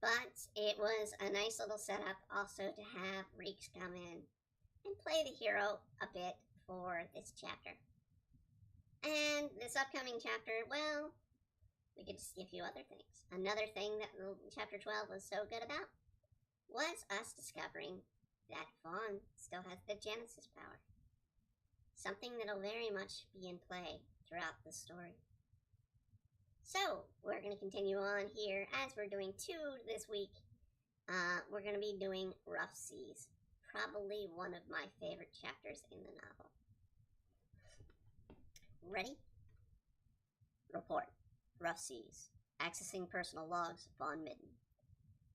But it was a nice little setup also to have Reeks come in and play the hero a bit for this chapter. And this upcoming chapter, well, we could just see a few other things. Another thing that chapter 12 was so good about was us discovering that Fawn still has the Genesis power. Something that'll very much be in play throughout the story. So, we're going to continue on here, as we're doing 2 this week. We're going to be doing Rough Seas. Probably one of my favorite chapters in the novel. Ready? Report. Rough Seas. Accessing personal logs of Fawn Midden.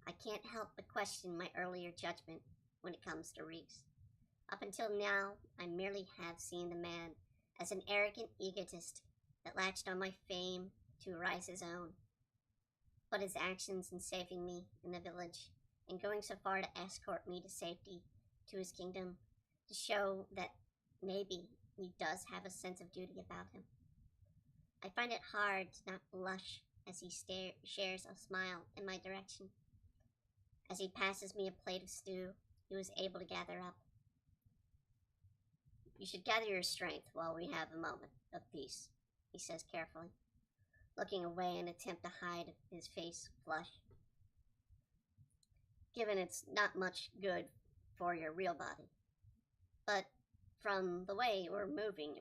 I can't help but question my earlier judgment when it comes to Reeks. Up until now, I merely have seen the man as an arrogant egotist that latched on my fame to rise his own. But his actions in saving me in the village and going so far to escort me to safety to his kingdom to show that maybe he does have a sense of duty about him. I find it hard to not blush as he shares a smile in my direction. As he passes me a plate of stew he was able to gather up. You should gather your strength while we have a moment of peace, he says carefully, looking away in an attempt to hide his face flush. Given it's not much good for your real body. But from the way we're moving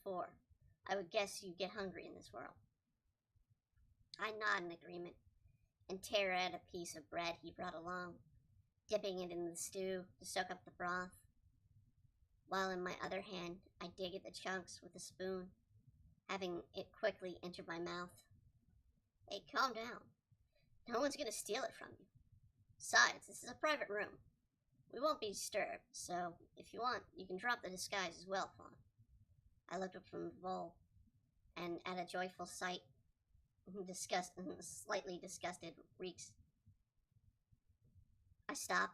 for, I would guess you get hungry in this world. I nod in agreement and tear at a piece of bread he brought along, dipping it in the stew to soak up the broth, while in my other hand I dig at the chunks with a spoon, having it quickly enter my mouth. Hey, calm down. No one's gonna steal it from you. Besides, this is a private room. We won't be disturbed, so if you want, you can drop the disguise as well, Fawn. I looked up from the bowl, and at a joyful sight, slightly disgusted reeks. I stop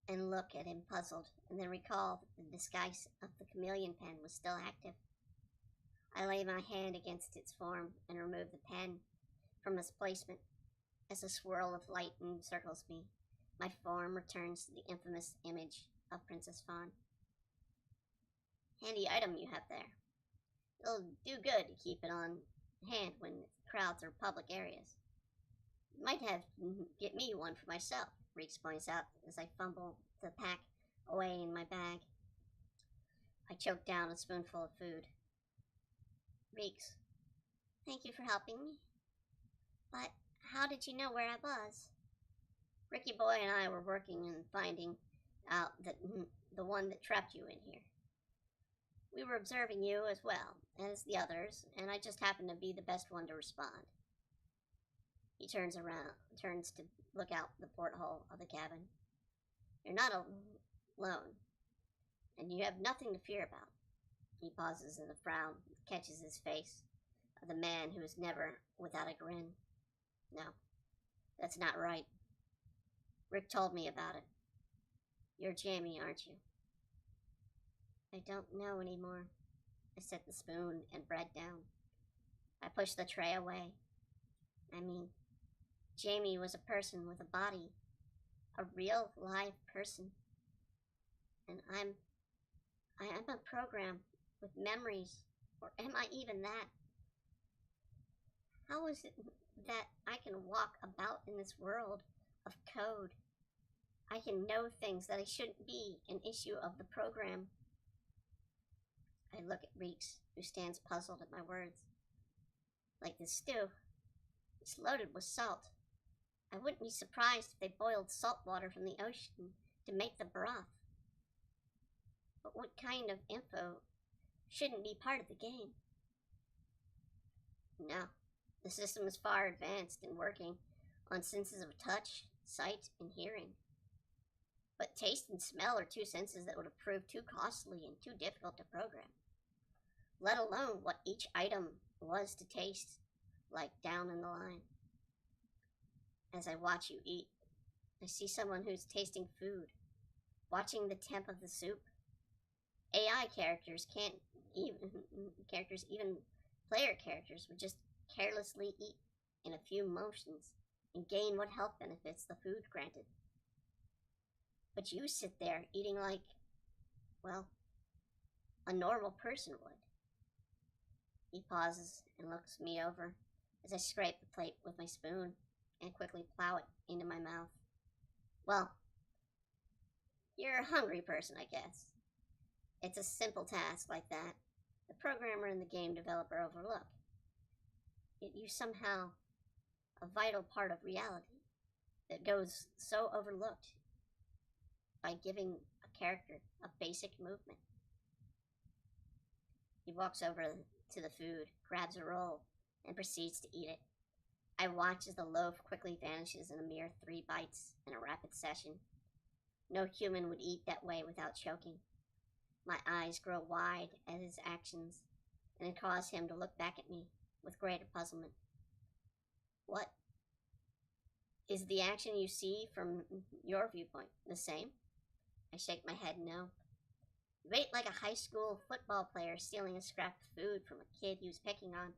and look at him puzzled, and then recall that the disguise of the chameleon pen was still active. I lay my hand against its form and remove the pen from its placement. As a swirl of light encircles me, my form returns to the infamous image of Princess Fawn. Handy item you have there. It'll do good to keep it on hand when crowds or public areas. Might have get me one for myself, Reeks points out as I fumble the pack away in my bag. I choke down a spoonful of food. Reeks, thank you for helping me. But how did you know where I was? Ricky Boy and I were working and finding out that the one that trapped you in here. We were observing you as well as the others, and I just happened to be the best one to respond. He turns to look out the porthole of the cabin. You're not alone, and you have nothing to fear about. He pauses and a frown catches his face of the man who is never without a grin. No, that's not right. Rick told me about it. You're Jamie, aren't you? I don't know anymore. I set the spoon and bread down. I pushed the tray away. I mean, Jamie was a person with a body. A real, live person. And I'm a program with memories. Or am I even that? How is it that I can walk about in this world of code? I can know things that I shouldn't be an issue of the program. I look at Reeks, who stands puzzled at my words. Like this stew. It's loaded with salt. I wouldn't be surprised if they boiled salt water from the ocean to make the broth. But what kind of info shouldn't be part of the game? No, the system is far advanced in working on senses of touch, sight, and hearing. But taste and smell are two senses that would have proved too costly and too difficult to program. Let alone what each item was to taste like down in the line. As I watch you eat, I see someone who's tasting food, watching the temp of the soup. AI characters even player characters would just carelessly eat in a few motions and gain what health benefits the food granted. But you sit there eating like, well, a normal person would. He pauses and looks me over as I scrape the plate with my spoon and quickly plow it into my mouth. Well, you're a hungry person, I guess. It's a simple task like that the programmer and the game developer overlook. Yet you somehow a vital part of reality that goes so overlooked by giving a character a basic movement. He walks over to the food, grabs a roll, and proceeds to eat it. I watch as the loaf quickly vanishes in a mere 3 bites in a rapid session. No human would eat that way without choking. My eyes grow wide at his actions, and it causes him to look back at me with greater puzzlement. What? Is the action you see from your viewpoint the same? I shake my head no. You ate like a high school football player stealing a scrap of food from a kid he was picking on.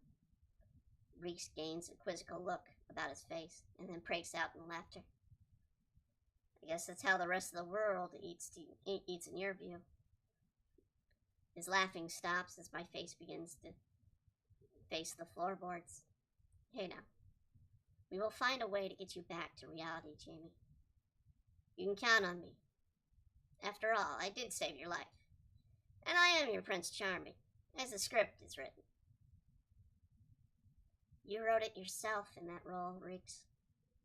Reeks gains a quizzical look about his face and then breaks out in laughter. I guess that's how the rest of the world eats in your view. His laughing stops as my face begins to face the floorboards. Hey now, we will find a way to get you back to reality, Jamie. You can count on me. After all, I did save your life. And I am your Prince Charming, as the script is written. You wrote it yourself in that role, Reeks,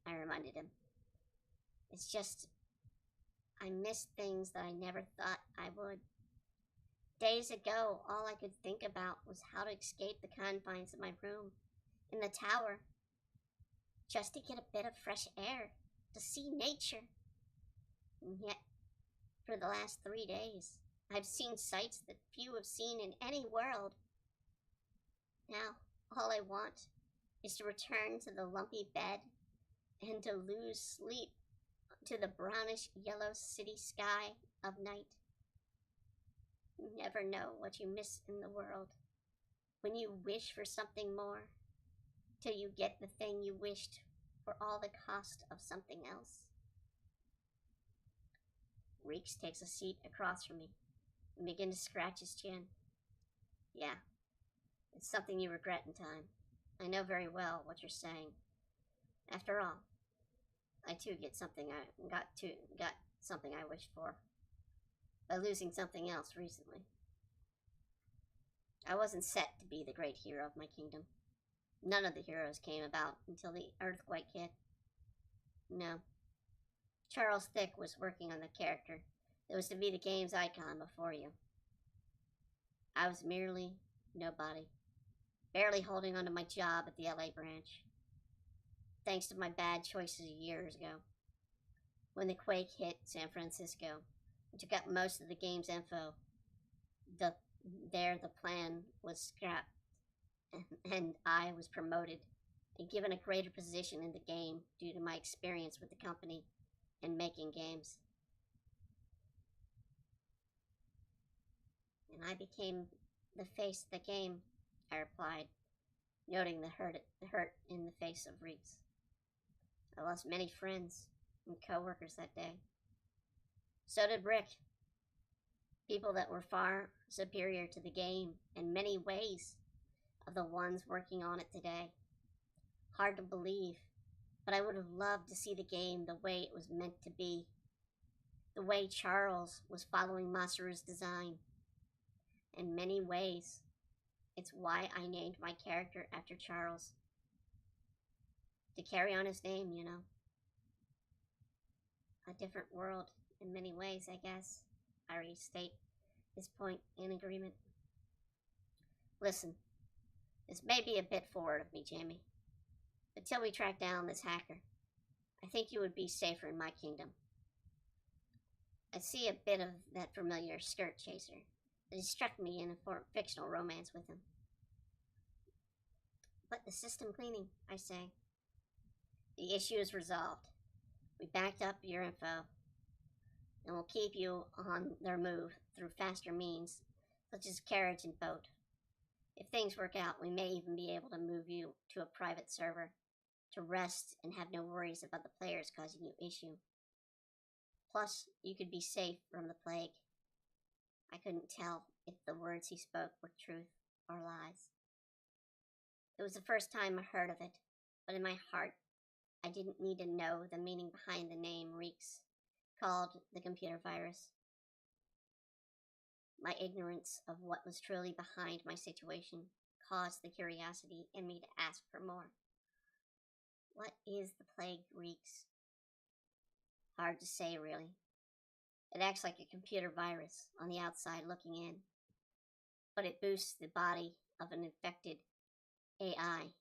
I reminded him. It's just, I missed things that I never thought I would. Days ago, all I could think about was how to escape the confines of my room in the tower, just to get a bit of fresh air, to see nature. And yet, for the last 3 days, I've seen sights that few have seen in any world. Now, all I want is to return to the lumpy bed and to lose sleep to the brownish yellow city sky of night. You never know what you miss in the world when you wish for something more till you get the thing you wished for all the cost of something else. Reeks takes a seat across from me and begins to scratch his chin. Yeah, it's something you regret in time. I know very well what you're saying. After all, I too got something I wished for by losing something else recently. I wasn't set to be the great hero of my kingdom. None of the heroes came about until the earthquake hit. No. Charles Thick was working on the character that was to be the game's icon before you. I was merely nobody, barely holding on to my job at the LA branch, thanks to my bad choices years ago. When the quake hit San Francisco and took out most of the game's info, the plan was scrapped, and I was promoted and given a greater position in the game due to my experience with the company and making games. And I became the face of the game, I replied, noting the hurt in the face of Reeks. I lost many friends and co-workers that day. So did Rick. People that were far superior to the game in many ways of the ones working on it today. Hard to believe, but I would have loved to see the game the way it was meant to be. The way Charles was following Masaru's design. In many ways, it's why I named my character after Charles. To carry on his name, you know. A different world in many ways, I guess. I restate his point in agreement. Listen, this may be a bit forward of me, Jamie. Until we track down this hacker, I think you would be safer in my kingdom. I see a bit of that familiar skirt chaser that has struck me in a fictional romance with him. But the system cleaning, I say. The issue is resolved. We backed up your info, and we'll keep you on their move through faster means, such as carriage and boat. If things work out, we may even be able to move you to a private server to rest and have no worries about the players causing you issue. Plus, you could be safe from the plague. I couldn't tell if the words he spoke were truth or lies. It was the first time I heard of it, but in my heart, I didn't need to know the meaning behind the name Reeks, called the computer virus. My ignorance of what was truly behind my situation caused the curiosity in me to ask for more. What is the plague, Reeks? Hard to say, really. It acts like a computer virus on the outside looking in, but it boosts the body of an infected AI,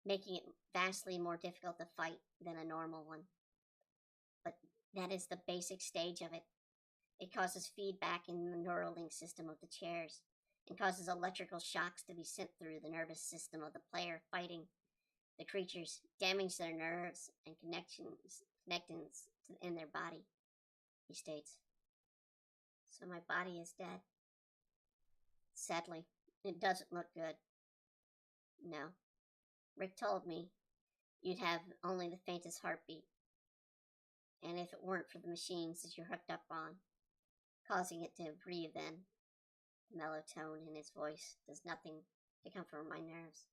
making it vastly more difficult to fight than a normal one. But that is the basic stage of it. It causes feedback in the neural link system of the chairs and causes electrical shocks to be sent through the nervous system of the player fighting the creatures, damage their nerves and connections in their body, he states. So my body is dead. Sadly, it doesn't look good. No. Rick told me you'd have only the faintest heartbeat. And if it weren't for the machines that you're hooked up on, causing it to breathe in, the mellow tone in his voice does nothing to comfort my nerves.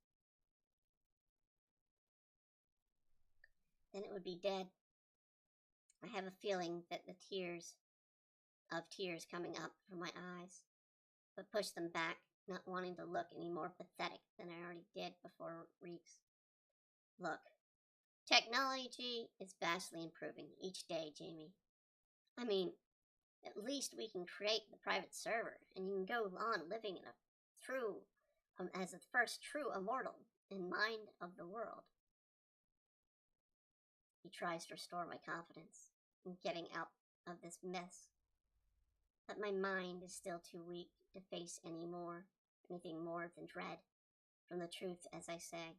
Then it would be dead. I have a feeling that the tears coming up from my eyes, but push them back, not wanting to look any more pathetic than I already did before Reeks. Look, technology is vastly improving each day, Jamie. I mean, at least we can create the private server, and you can go on living in as the first true immortal in mind of the world. He tries to restore my confidence in getting out of this mess, but my mind is still too weak to face anything more than dread from the truth, as I say.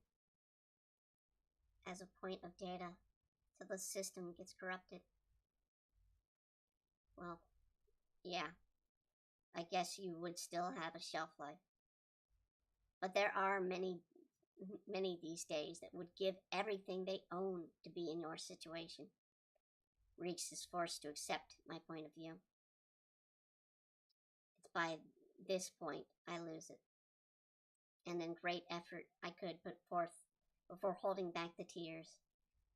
As a point of data, till the system gets corrupted. Well, yeah, I guess you would still have a shelf life. But there are many these days that would give everything they own to be in your situation. Reeks is forced to accept my point of view. It's by this point I lose it. And in great effort I could put forth before holding back the tears,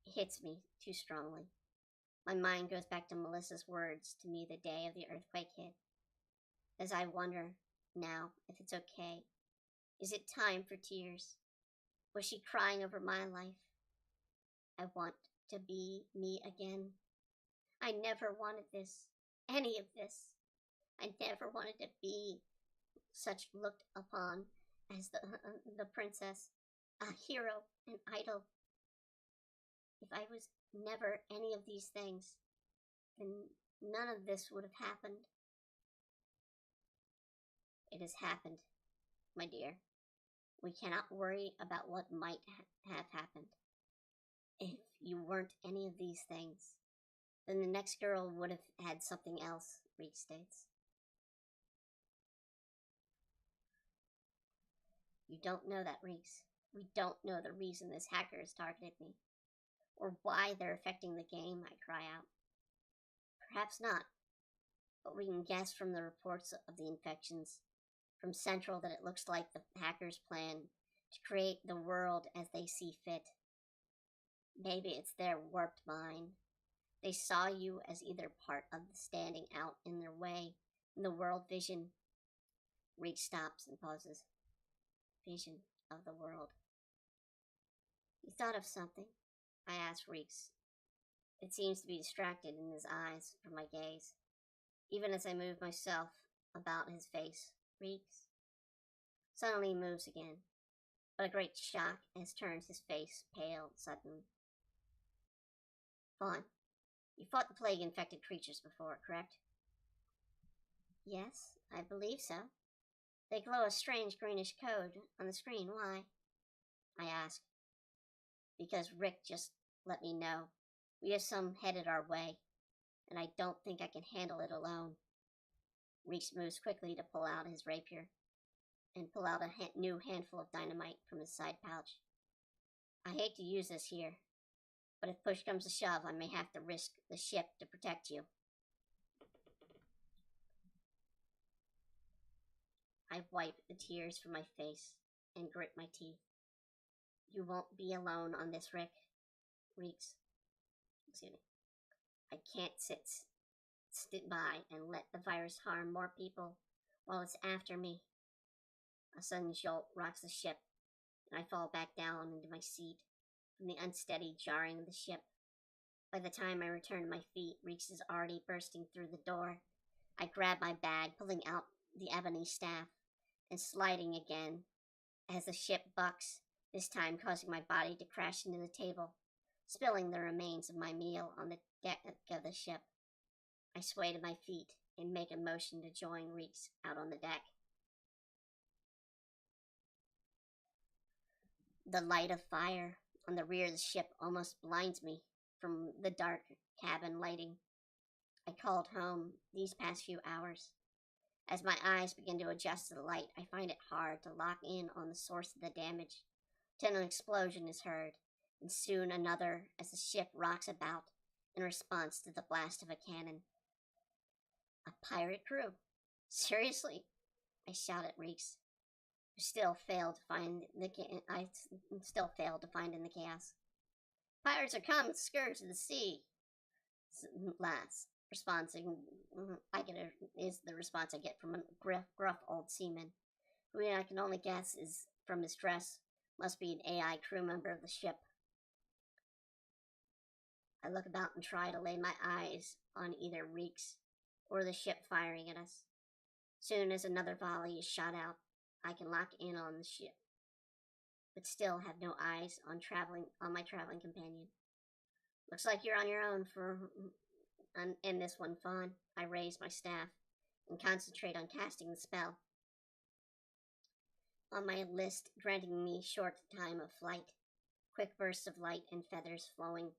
it hits me too strongly. My mind goes back to Melissa's words to me the day of the earthquake hit. As I wonder now if it's okay. Is it time for tears? Was she crying over my life? I want to be me again. I never wanted this, any of this. I never wanted to be such looked upon as the princess, a hero, an idol. If I was never any of these things, then none of this would have happened. It has happened, my dear. We cannot worry about what might have happened. If you weren't any of these things, then the next girl would have had something else, Reek states. You don't know that, Reeks. We don't know the reason this hacker has targeted me, or why they're affecting the game, I cry out. Perhaps not, but we can guess from the reports of the infections from Central that it looks like the hackers plan to create the world as they see fit. Maybe it's their warped mind. They saw you as either part of the standing out in their way in the world vision. Reek stops and pauses. Vision of the world. You thought of something? I asked Reeks. It seems to be distracted in his eyes from my gaze, even as I move myself about his face. Reeks. Suddenly he moves again, but a great shock has turned his face pale suddenly. Fawn, you fought the plague-infected creatures before, correct? Yes, I believe so. They glow a strange greenish code on the screen. Why? I ask. Because Rick just let me know. We have some headed our way, and I don't think I can handle it alone. Reeks moves quickly to pull out his rapier and pull out a new handful of dynamite from his side pouch. I hate to use this here, but if push comes to shove, I may have to risk the ship to protect you. I wipe the tears from my face and grit my teeth. You won't be alone on this, Rick. Reeks. Excuse me. I can't sit by and let the virus harm more people while it's after me. A sudden jolt rocks the ship, and I fall back down into my seat from the unsteady jarring of the ship. By the time I return to my feet, Reeks is already bursting through the door. I grab my bag, pulling out the ebony staff, and sliding again as the ship bucks, this time causing my body to crash into the table, spilling the remains of my meal on the deck of the ship. I sway to my feet and make a motion to join Reeks out on the deck. The light of fire on the rear of the ship almost blinds me from the dark cabin lighting. I called home these past few hours. As my eyes begin to adjust to the light, I find it hard to lock in on the source of the damage. Then an explosion is heard, and soon another as the ship rocks about in response to the blast of a cannon. A pirate crew? Seriously? I shout at Reeks, who still failed to find in the chaos. Pirates are common scourge of the sea. Last response is the response I get from a gruff old seaman, who I can only guess is from his dress must be an AI crew member of the ship. I look about and try to lay my eyes on either Reeks or the ship firing at us. Soon as another volley is shot out, I can lock in on the ship, but still have no eyes on my traveling companion. Looks like you're on your own in this one, Fawn. I raise my staff and concentrate on casting the spell. On my list, granting me short time of flight, quick bursts of light and feathers flowing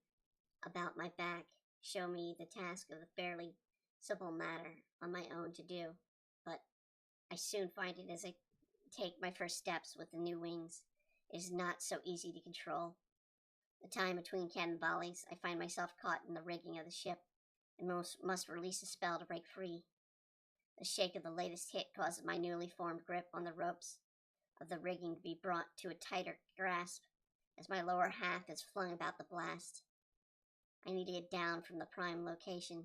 about my back show me the task of a fairly simple matter on my own to do, but I soon find it as I take my first steps with the new wings. It is not so easy to control. The time between cannon volleys, I find myself caught in the rigging of the ship and must release a spell to break free. The shake of the latest hit causes my newly formed grip on the ropes of the rigging to be brought to a tighter grasp as my lower half is flung about the blast. I need to get down from the prime location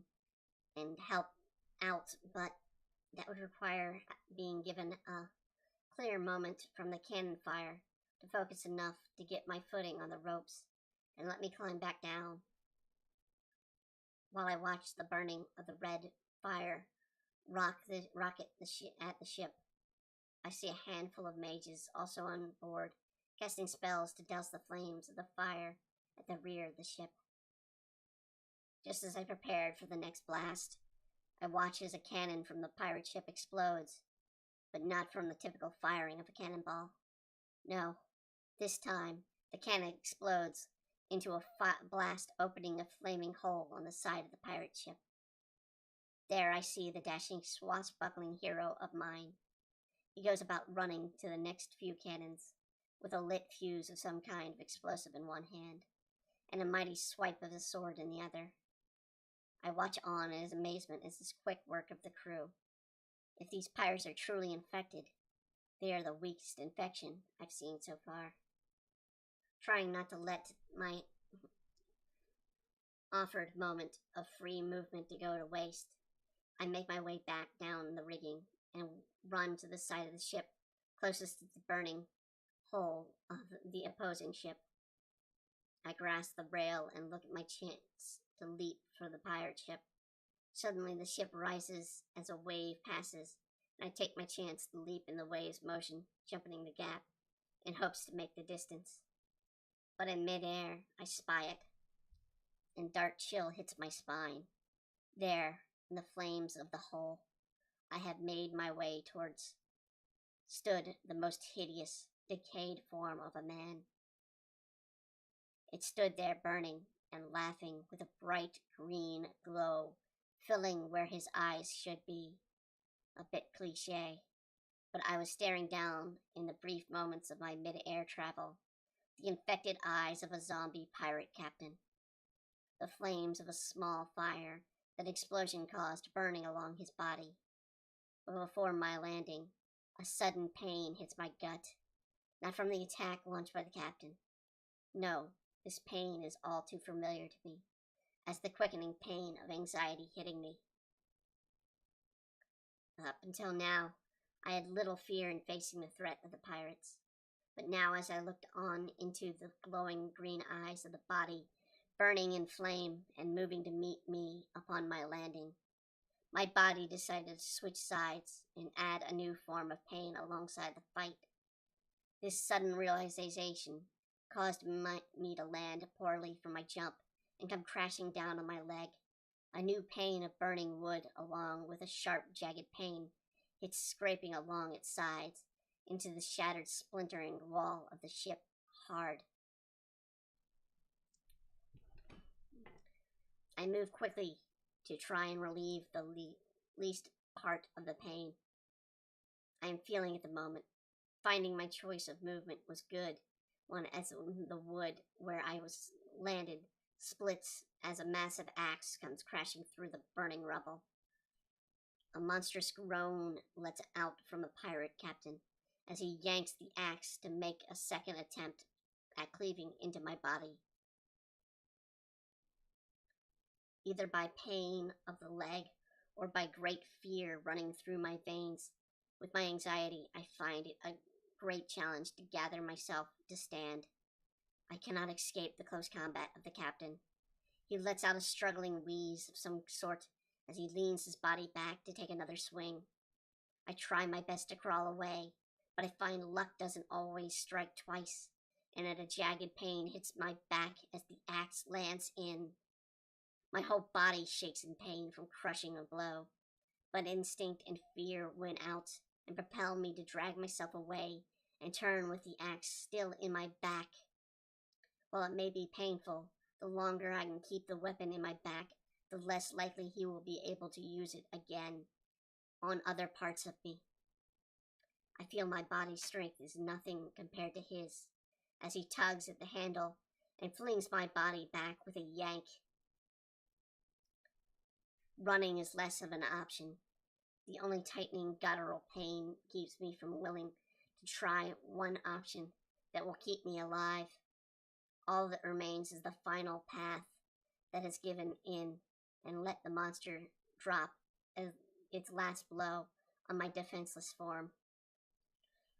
and help out, but that would require being given a clear moment from the cannon fire to focus enough to get my footing on the ropes and let me climb back down. While I watch the burning of the red fire rocket at the ship, I see a handful of mages also on board, casting spells to douse the flames of the fire at the rear of the ship. Just as I prepared for the next blast, I watch as a cannon from the pirate ship explodes, but not from the typical firing of a cannonball. No, this time the cannon explodes into a blast, opening a flaming hole on the side of the pirate ship. There I see the dashing, swashbuckling hero of mine. He goes about running to the next few cannons, with a lit fuse of some kind of explosive in one hand, and a mighty swipe of his sword in the other. I watch on in amazement as this quick work of the crew. If these pirates are truly infected, they are the weakest infection I've seen so far. Trying not to let my offered moment of free movement to go to waste, I make my way back down the rigging and run to the side of the ship closest to the burning hull of the opposing ship. I grasp the rail and look at my chance to leap for the pirate ship. Suddenly the ship rises as a wave passes, and I take my chance to leap in the wave's motion, jumping the gap, in hopes to make the distance. But in midair, I spy it, and dark chill hits my spine. There, in the flames of the hull I had made my way towards, stood the most hideous, decayed form of a man. It stood there burning and laughing with a bright green glow, filling where his eyes should be. A bit cliché, but I was staring down in the brief moments of my mid-air travel, the infected eyes of a zombie pirate captain. The flames of a small fire that explosion caused burning along his body. But before my landing, a sudden pain hits my gut, not from the attack launched by the captain. No, this pain is all too familiar to me, as the quickening pain of anxiety hitting me. Up until now, I had little fear in facing the threat of the pirates, but now as I looked on into the glowing green eyes of the body, burning in flame and moving to meet me upon my landing, my body decided to switch sides and add a new form of pain alongside the fight. This sudden realization caused me to land poorly from my jump and come crashing down on my leg. A new pain of burning wood, along with a sharp, jagged pain, hits scraping along its sides into the shattered, splintering wall of the ship hard. I move quickly to try and relieve the least part of the pain, I am feeling at the moment. Finding my choice of movement was good, one as the wood where I was landed splits as a massive axe comes crashing through the burning rubble. A monstrous groan lets out from the pirate captain as he yanks the axe to make a second attempt at cleaving into my body. Either by pain of the leg or by great fear running through my veins, with my anxiety, I find it a great challenge to gather myself to stand. I cannot escape the close combat of the captain. He lets out a struggling wheeze of some sort as he leans his body back to take another swing. I try my best to crawl away, but I find luck doesn't always strike twice, and a jagged pain hits my back as the axe lands in. My whole body shakes in pain from crushing a blow, but instinct and fear win out and propel me to drag myself away and turn with the axe still in my back. While it may be painful, the longer I can keep the weapon in my back, the less likely he will be able to use it again on other parts of me. I feel my body's strength is nothing compared to his as he tugs at the handle and flings my body back with a yank. Running is less of an option. The only tightening guttural pain keeps me from willing to try one option that will keep me alive. All that remains is the final path that has given in and let the monster drop as its last blow on my defenseless form.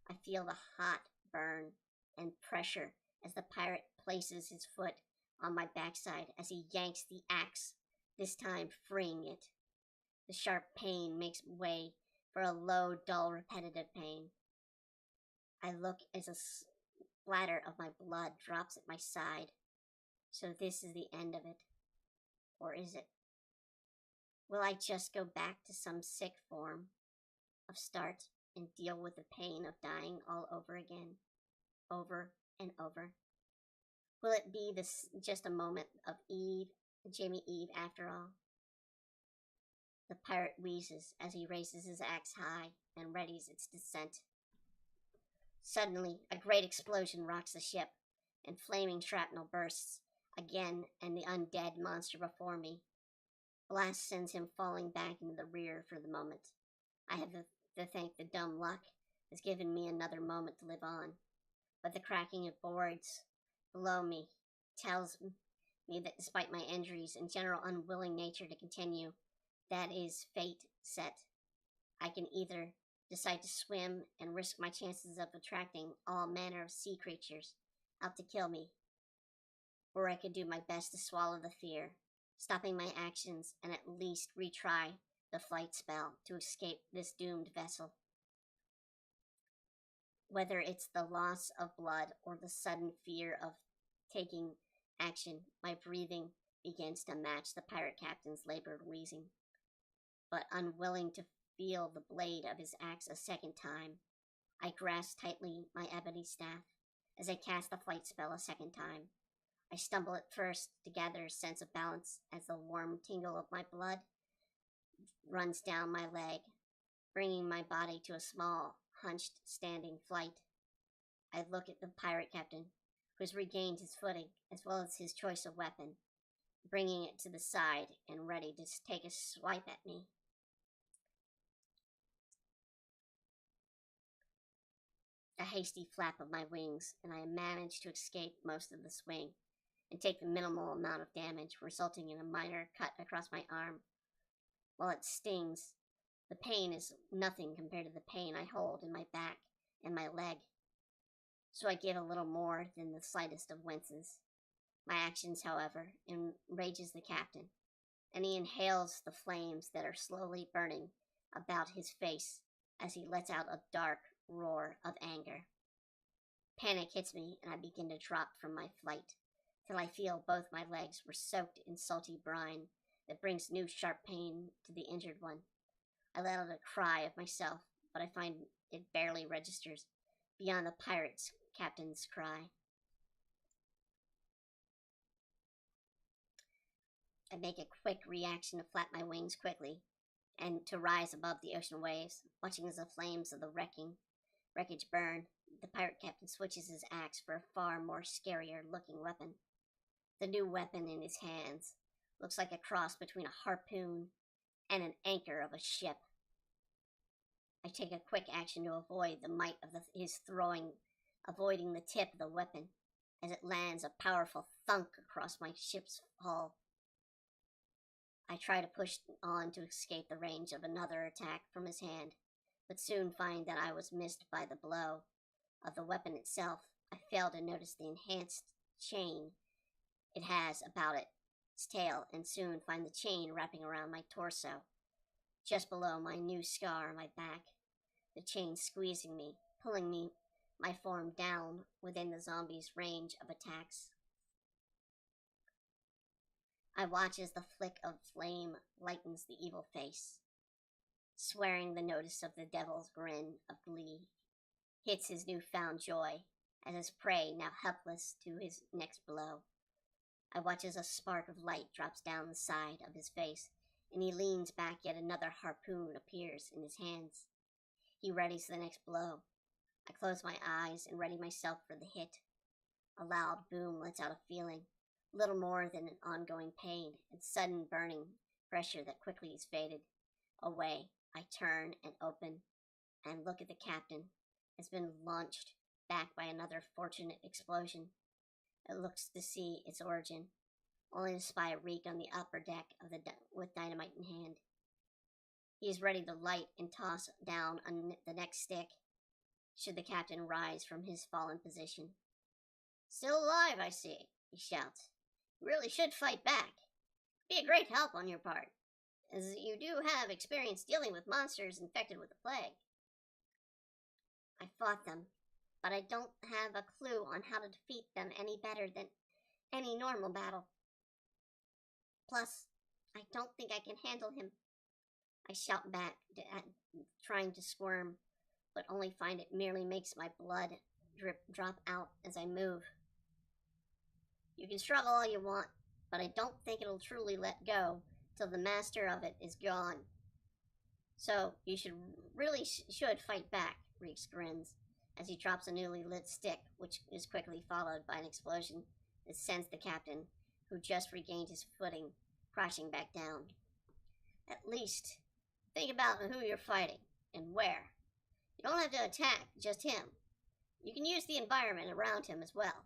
I feel the hot burn and pressure as the pirate places his foot on my backside as he yanks the axe, this time freeing it. The sharp pain makes way for a low, dull, repetitive pain. I look as a splatter of my blood drops at my side. So this is the end of it. Or is it? Will I just go back to some sick form of start and deal with the pain of dying all over again, over and over? Will it be just a moment of Jamie Eve after all? The pirate wheezes as he raises his axe high and readies its descent. Suddenly, a great explosion rocks the ship, and flaming shrapnel bursts again, and the undead monster before me. Blast sends him falling back into the rear for the moment. I have to thank the dumb luck has given me another moment to live on, but the cracking of boards below me tells me that despite my injuries and general unwilling nature to continue, that is fate set. I can either decide to swim and risk my chances of attracting all manner of sea creatures out to kill me, or I could do my best to swallow the fear, stopping my actions and at least retry the flight spell to escape this doomed vessel. Whether it's the loss of blood or the sudden fear of taking action, my breathing begins to match the pirate captain's labored wheezing. But unwilling to feel the blade of his axe a second time, I grasp tightly my ebony staff as I cast the flight spell a second time. I stumble at first to gather a sense of balance as the warm tingle of my blood runs down my leg, bringing my body to a small, hunched, standing flight. I look at the pirate captain, who has regained his footing as well as his choice of weapon, bringing it to the side and ready to take a swipe at me. A hasty flap of my wings, and I manage to escape most of the swing and take the minimal amount of damage, resulting in a minor cut across my arm. While it stings, the pain is nothing compared to the pain I hold in my back and my leg, so I give a little more than the slightest of winces. My actions, however, enrages the captain, and he inhales the flames that are slowly burning about his face as he lets out a dark roar of anger. Panic hits me, and I begin to drop from my flight, till I feel both my legs were soaked in salty brine that brings new sharp pain to the injured one. I let out a cry of myself, but I find it barely registers beyond the pirate's captain's cry. I make a quick reaction to flap my wings quickly and to rise above the ocean waves, watching as the flames of the wreckage burn. The pirate captain switches his axe for a far more scarier looking weapon. The new weapon in his hands looks like a cross between a harpoon and an anchor of a ship. I take a quick action to avoid the might of his throwing, avoiding the tip of the weapon as it lands a powerful thunk across my ship's hull. I try to push on to escape the range of another attack from his hand, but soon find that I was missed by the blow of the weapon itself. I fail to notice the enhanced chain it has about its tail, and soon find the chain wrapping around my torso, just below my new scar on my back. The chain squeezing me, pulling my form down within the zombie's range of attacks. I watch as the flick of flame lightens the evil face, swearing the notice of the devil's grin of glee hits his newfound joy as his prey, now helpless to his next blow. I watch as a spark of light drops down the side of his face, and he leans back, yet another harpoon appears in his hands. He readies the next blow. I close my eyes and ready myself for the hit. A loud boom lets out a feeling, little more than an ongoing pain and sudden burning pressure that quickly is faded away. I turn and open and look at the captain. Has been launched back by another fortunate explosion. It looks to see its origin, only to spy Reek on the upper deck of with dynamite in hand. He is ready to light and toss down on the next stick, should the captain rise from his fallen position. "Still alive, I see," he shouts. "You really should fight back. Be a great help on your part, as you do have experience dealing with monsters infected with the plague." I fought them, but I don't have a clue on how to defeat them any better than any normal battle. Plus, I don't think I can handle him. I shout back, trying to squirm, but only find it merely makes my blood drop out as I move. "You can struggle all you want, but I don't think it'll truly let go till the master of it is gone. So you should fight back," Reeks grins, as he drops a newly lit stick, which is quickly followed by an explosion that sends the captain, who just regained his footing, crashing back down. "At least, think about who you're fighting, and where. You don't have to attack just him. You can use the environment around him as well."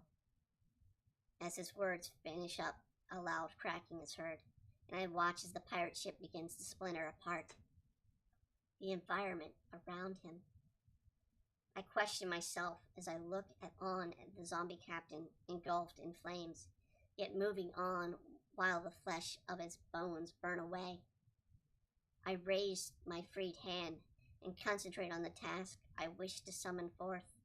As his words finish up, a loud cracking is heard, and I watch as the pirate ship begins to splinter apart. The environment around him. I question myself as I look on at the zombie captain engulfed in flames, yet moving on while the flesh of his bones burn away. I raise my freed hand and concentrate on the task I wish to summon forth.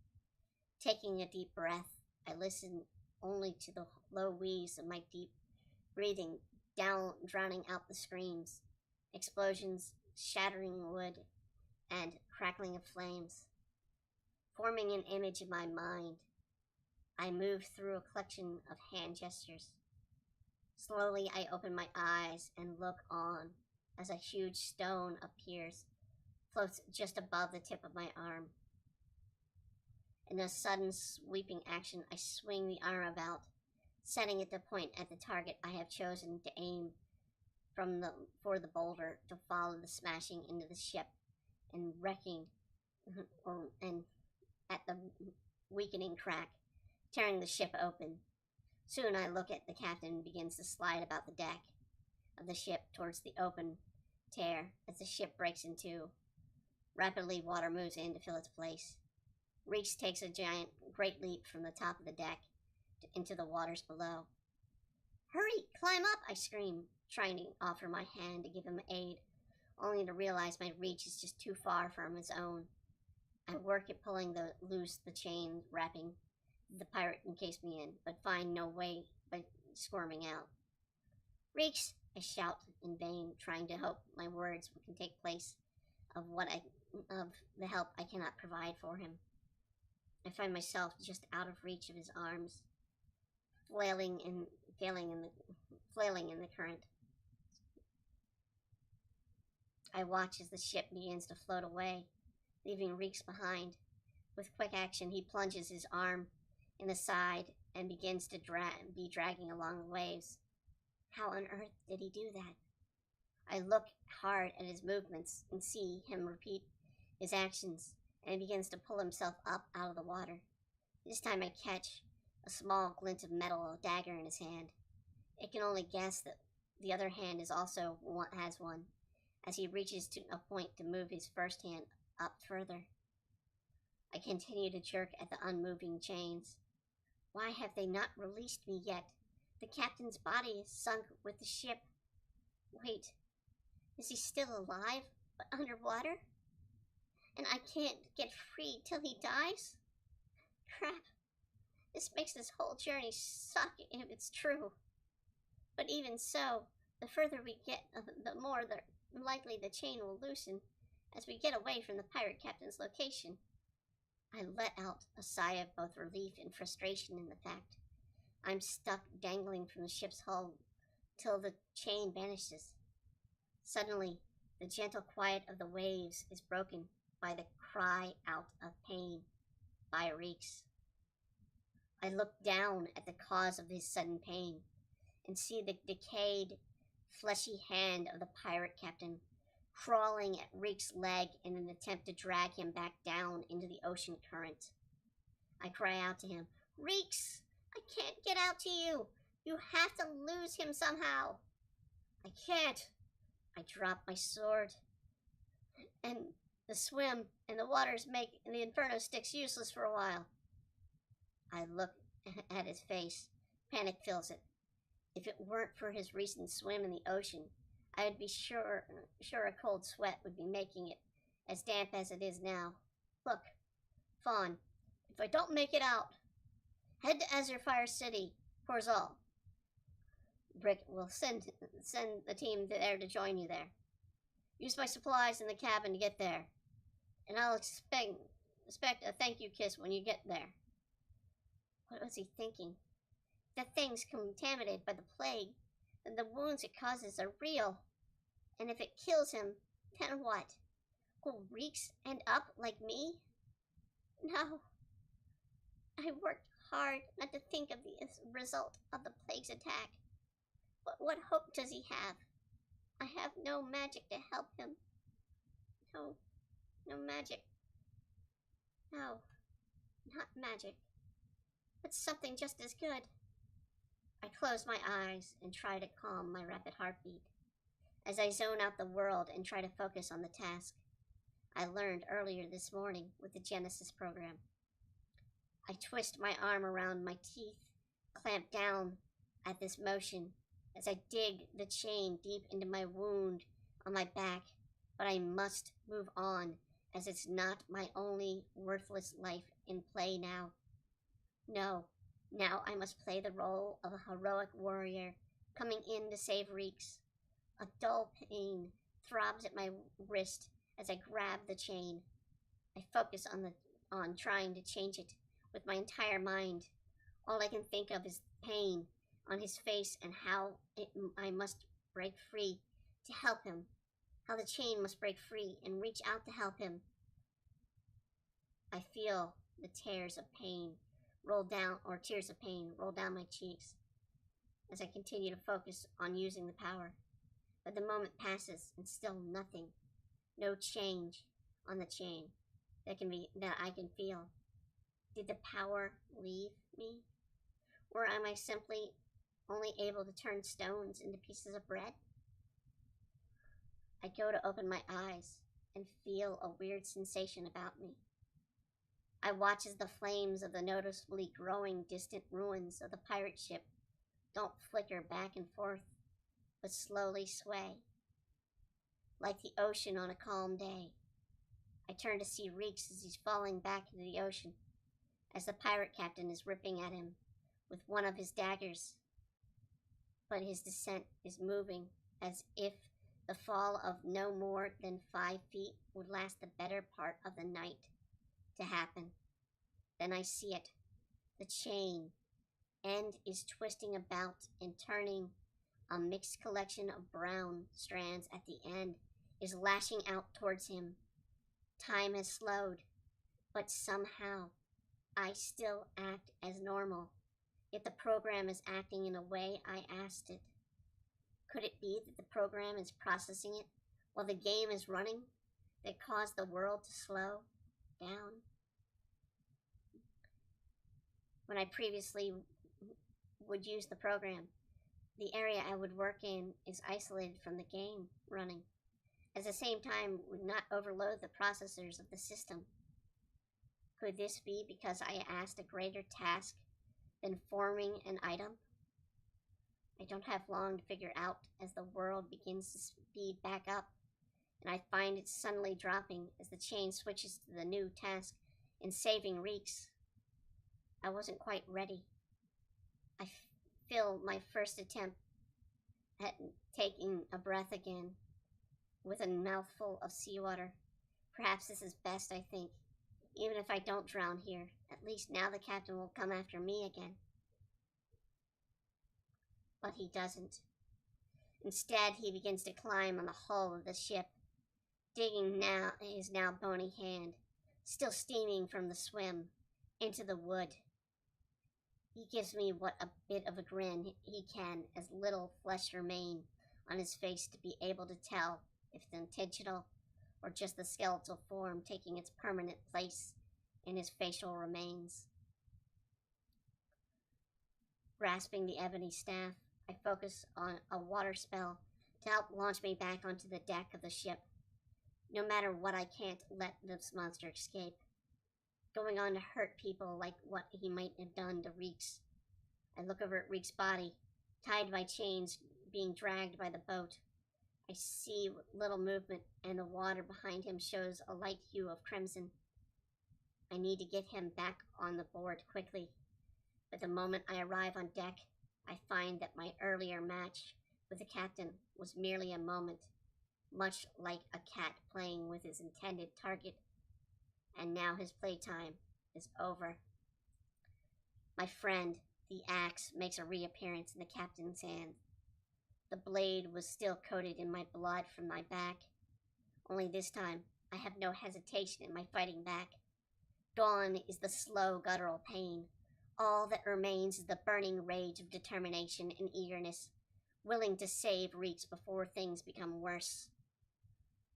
Taking a deep breath, I listen only to the low wheeze of my deep breathing, drowning out the screams, explosions, shattering wood, and crackling of flames. Forming an image in my mind, I move through a collection of hand gestures. Slowly, I open my eyes and look on as a huge stone appears, floats just above the tip of my arm. In a sudden sweeping action, I swing the arm about, setting it to point at the target I have chosen to aim for the boulder to follow the smashing into the ship and wrecking and at the weakening crack, tearing the ship open. Soon I look at the captain begins to slide about the deck of the ship towards the open tear as the ship breaks in two. Rapidly, water moves in to fill its place. Reeks takes a great leap from the top of the deck into the waters below. "Hurry, climb up," I scream, trying to offer my hand to give him aid, only to realize my reach is just too far from his own. I work at pulling loose the chain wrapping the pirate encased me in, but find no way but squirming out. "Reeks," I shout in vain, trying to hope my words can take place of the help I cannot provide for him. I find myself just out of reach of his arms, flailing in the current. I watch as the ship begins to float away, leaving Reeks behind. With quick action, he plunges his arm in the side and begins to be dragging along the waves. How on earth did he do that? I look hard at his movements and see him repeat his actions, and he begins to pull himself up out of the water. This time I catch a small glint of metal, a dagger in his hand. It can only guess that the other hand has one, as he reaches to a point to move his first hand up further. I continue to jerk at the unmoving chains. Why have they not released me yet? The captain's body is sunk with the ship. Wait, is he still alive, but underwater? And I can't get free till he dies? Crap. This makes this whole journey suck if it's true. But even so, the further we get, the more likely the chain will loosen as we get away from the pirate captain's location. I let out a sigh of both relief and frustration in the fact I'm stuck dangling from the ship's hull till the chain vanishes. Suddenly, the gentle quiet of the waves is broken by the cry out of pain by Reeks. I look down at the cause of his sudden pain and see the decayed, fleshy hand of the pirate captain crawling at Reeks' leg in an attempt to drag him back down into the ocean current. I cry out to him, "Reeks, I can't get out to you. You have to lose him somehow." "I can't." I drop my sword, and the swim and the waters make the Inferno sticks useless for a while. I look at his face. Panic fills it. If it weren't for his recent swim in the ocean, I'd be sure a cold sweat would be making it as damp as it is now. "Look, Fawn, if I don't make it out, head to Azurfire City, Porzal. Brick will send the team there to join you there. Use my supplies in the cabin to get there, and I'll expect a thank you kiss when you get there." What was he thinking? The thing's contaminated by the plague, and the wounds it causes are real. And if it kills him, then what? Will Reeks end up like me? No. I worked hard not to think of the result of the plague's attack. But what hope does he have? I have no magic to help him. No magic. No, not magic, but something just as good. I close my eyes and try to calm my rapid heartbeat as I zone out the world and try to focus on the task I learned earlier this morning with the Genesis program. I twist my arm around my teeth, clamp down at this motion as I dig the chain deep into my wound on my back, but I must move on as it's not my only worthless life in play now. No, now I must play the role of a heroic warrior coming in to save Reeks. A dull pain throbs at my wrist as I grab the chain. I focus on trying to change it with my entire mind. All I can think of is pain on his face and how I must break free to help him. How the chain must break free and reach out to help him. I feel the tears of pain roll down my cheeks as I continue to focus on using the power. But the moment passes and still nothing. No change on the chain that I can feel. Did the power leave me? Or am I simply only able to turn stones into pieces of bread? I go to open my eyes and feel a weird sensation about me. I watch as the flames of the noticeably growing distant ruins of the pirate ship don't flicker back and forth, but slowly sway. Like the ocean on a calm day, I turn to see Reeks as he's falling back into the ocean, as the pirate captain is ripping at him with one of his daggers. But his descent is moving as if the fall of no more than 5 feet would last the better part of the night to happen. Then I see it. The chain end is twisting about and turning, a mixed collection of brown strands at the end is lashing out towards him. Time has slowed, but somehow I still act as normal, yet the program is acting in a way I asked it. Could it be that the program is processing it while the game is running that caused the world to slow down? When I previously would use the program, the area I would work in is isolated from the game running. At the same time, would not overload the processors of the system. Could this be because I asked a greater task than forming an item? I don't have long to figure out as the world begins to speed back up, and I find it suddenly dropping as the chain switches to the new task in saving Reeks. I wasn't quite ready. I feel my first attempt at taking a breath again with a mouthful of seawater. Perhaps this is best, I think. Even if I don't drown here, at least now the captain will come after me again. But he doesn't. Instead, he begins to climb on the hull of the ship, digging his now bony hand, still steaming from the swim, into the wood. He gives me what a bit of a grin he can, as little flesh remain on his face to be able to tell if it's intentional or just the skeletal form taking its permanent place in his facial remains. Grasping the ebony staff, I focus on a water spell to help launch me back onto the deck of the ship. No matter what, I can't let this monster escape, going on to hurt people like what he might have done to Reeks. I look over at Reeks' body, tied by chains, being dragged by the boat. I see little movement, and the water behind him shows a light hue of crimson. I need to get him back on the board quickly, but the moment I arrive on deck, I find that my earlier match with the captain was merely a moment, much like a cat playing with his intended target, and now his playtime is over. My friend, the axe, makes a reappearance in the captain's hand. The blade was still coated in my blood from my back, only this time I have no hesitation in my fighting back. Gone is the slow guttural pain. All that remains is the burning rage of determination and eagerness, willing to save Reeks before things become worse.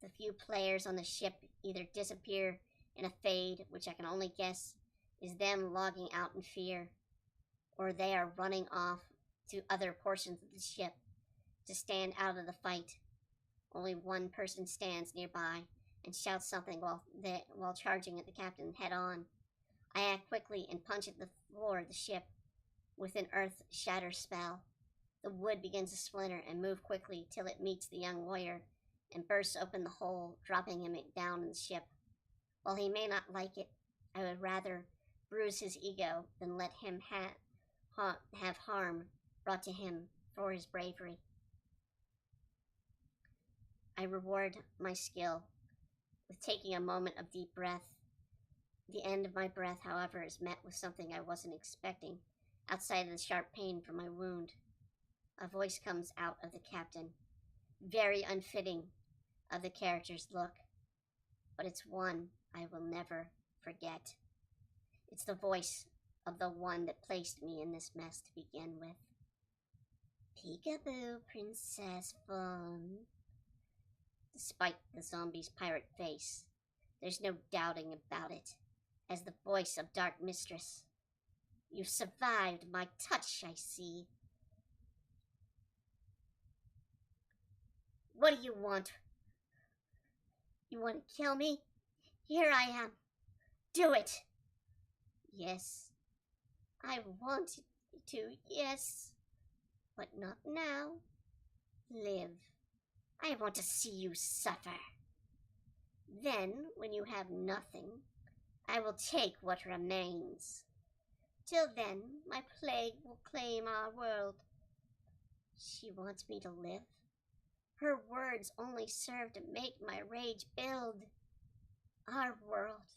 The few players on the ship either disappear in a fade, which I can only guess is them logging out in fear, or they are running off to other portions of the ship to stand out of the fight. Only one person stands nearby and shouts something while charging at the captain head on. I act quickly and punch at the floor of the ship with an earth shatter spell. The wood begins to splinter and move quickly till it meets the young warrior and bursts open the hole, dropping him down in the ship. While he may not like it, I would rather bruise his ego than let him have harm brought to him for his bravery. I reward my skill with taking a moment of deep breath. The end of my breath, however, is met with something I wasn't expecting, outside of the sharp pain from my wound. A voice comes out of the captain, very unfitting of the character's look, but it's one I will never forget. It's the voice of the one that placed me in this mess to begin with. Peekaboo, Princess Fawn. Despite the zombie's pirate face, there's no doubting about it, as the voice of Dark Mistress. You've survived my touch, I see. What do you want? You want to kill me? Here I am. Do it. Yes, I wanted to, yes, but not now. Live. I want to see you suffer. Then, when you have nothing, I will take what remains. Till then, my plague will claim our world. She wants me to live. Her words only serve to make my rage build. Our world.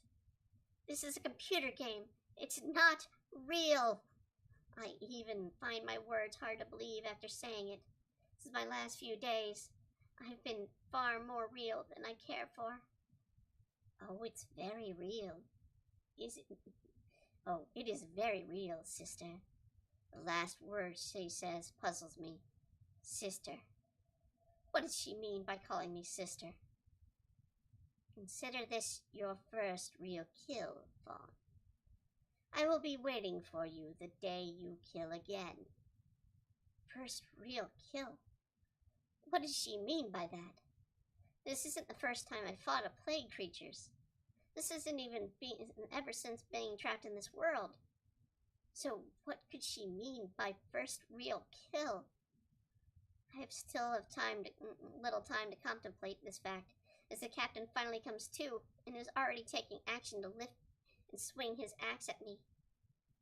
This is a computer game. It's not real. I even find my words hard to believe after saying it. This is my last few days. I've been far more real than I care for. Oh, it's very real. Is it? Oh, it is very real, sister. The last word she says puzzles me. Sister. What does she mean by calling me sister? Consider this your first real kill, Fawn. I will be waiting for you the day you kill again. First real kill? What does she mean by that? This isn't the first time I fought a plague creatures. This isn't even ever since being trapped in this world. So what could she mean by first real kill? I have still little time to contemplate this fact, as the captain finally comes to and is already taking action to lift and swing his axe at me.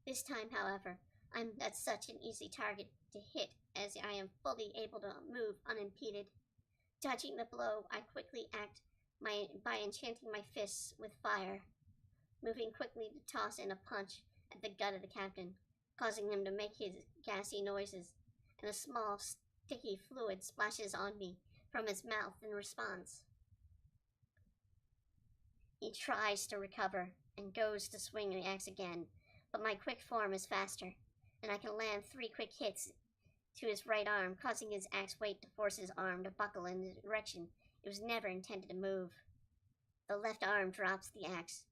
This time, however, I'm at such an easy target to hit as I am fully able to move unimpeded. Dodging the blow, I quickly act by enchanting my fists with fire, moving quickly to toss in a punch at the gut of the captain, causing him to make his gassy noises, and a small, sticky fluid splashes on me from his mouth in response. He tries to recover and goes to swing the axe again, but my quick form is faster, and I can land 3 quick hits to his right arm, causing his axe weight to force his arm to buckle in the direction it was never intended to move. The left arm drops the axe,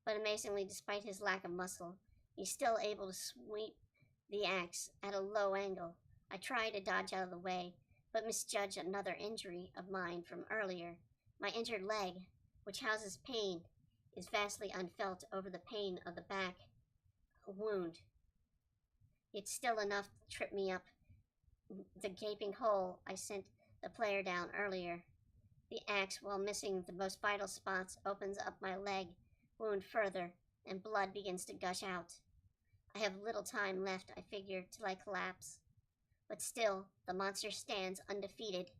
but amazingly, despite his lack of muscle, he's still able to sweep the axe at a low angle. I try to dodge out of the way, but misjudge another injury of mine from earlier. My injured leg, which houses pain, is vastly unfelt over the pain of the back wound. It's still enough to trip me up the gaping hole I sent the player down earlier. The axe, while missing the most vital spots, opens up my leg wound further, and blood begins to gush out. I have little time left, I figure, till I collapse. But still, the monster stands undefeated.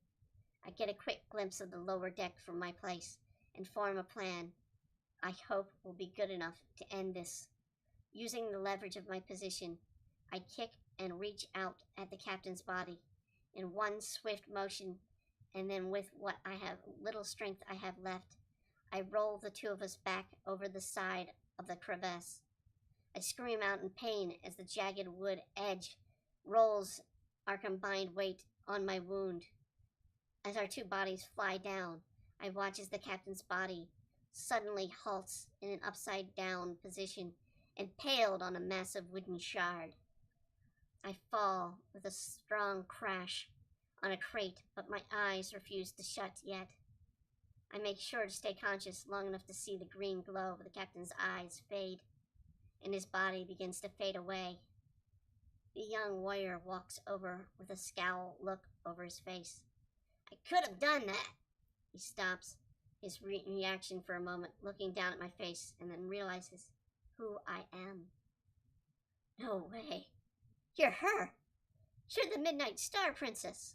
I get a quick glimpse of the lower deck from my place, and form a plan I hope will be good enough to end this. Using the leverage of my position, I kick and reach out at the captain's body in one swift motion, and then with what little strength I have left, I roll the 2 of us back over the side of the crevasse. I scream out in pain as the jagged wood edge rolls our combined weight on my wound. As our 2 bodies fly down, I watch as the captain's body suddenly halts in an upside-down position, impaled on a massive wooden shard. I fall with a strong crash on a crate, but my eyes refuse to shut yet. I make sure to stay conscious long enough to see the green glow of the captain's eyes fade, and his body begins to fade away. The young warrior walks over with a scowl look over his face. I could have done that. He stops, his reaction for a moment, looking down at my face, and then realizes who I am. No way. You're her. You're the Midnight Star Princess.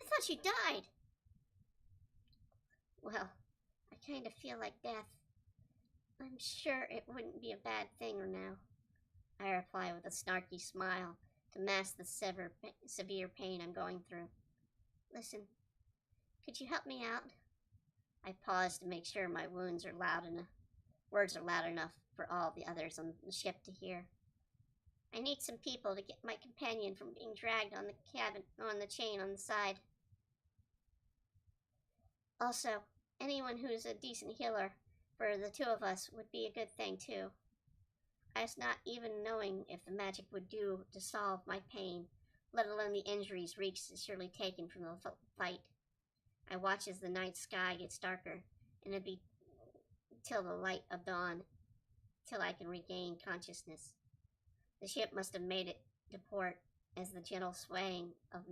I thought you died. Well, I kind of feel like death. I'm sure it wouldn't be a bad thing now, I reply with a snarky smile to mask the severe pain I'm going through. Listen, could you help me out? I pause to make sure my words are loud enough for all the others on the ship to hear. I need some people to get my companion from being dragged on the chain on the side. Also, anyone who's a decent healer for the 2 of us would be a good thing too. As not even knowing if the magic would do to solve my pain, let alone the injuries Reeks has surely taken from the fight. I watch as the night sky gets darker, and it'll be till the light of dawn, till I can regain consciousness. The ship must have made it to port, as the gentle swaying of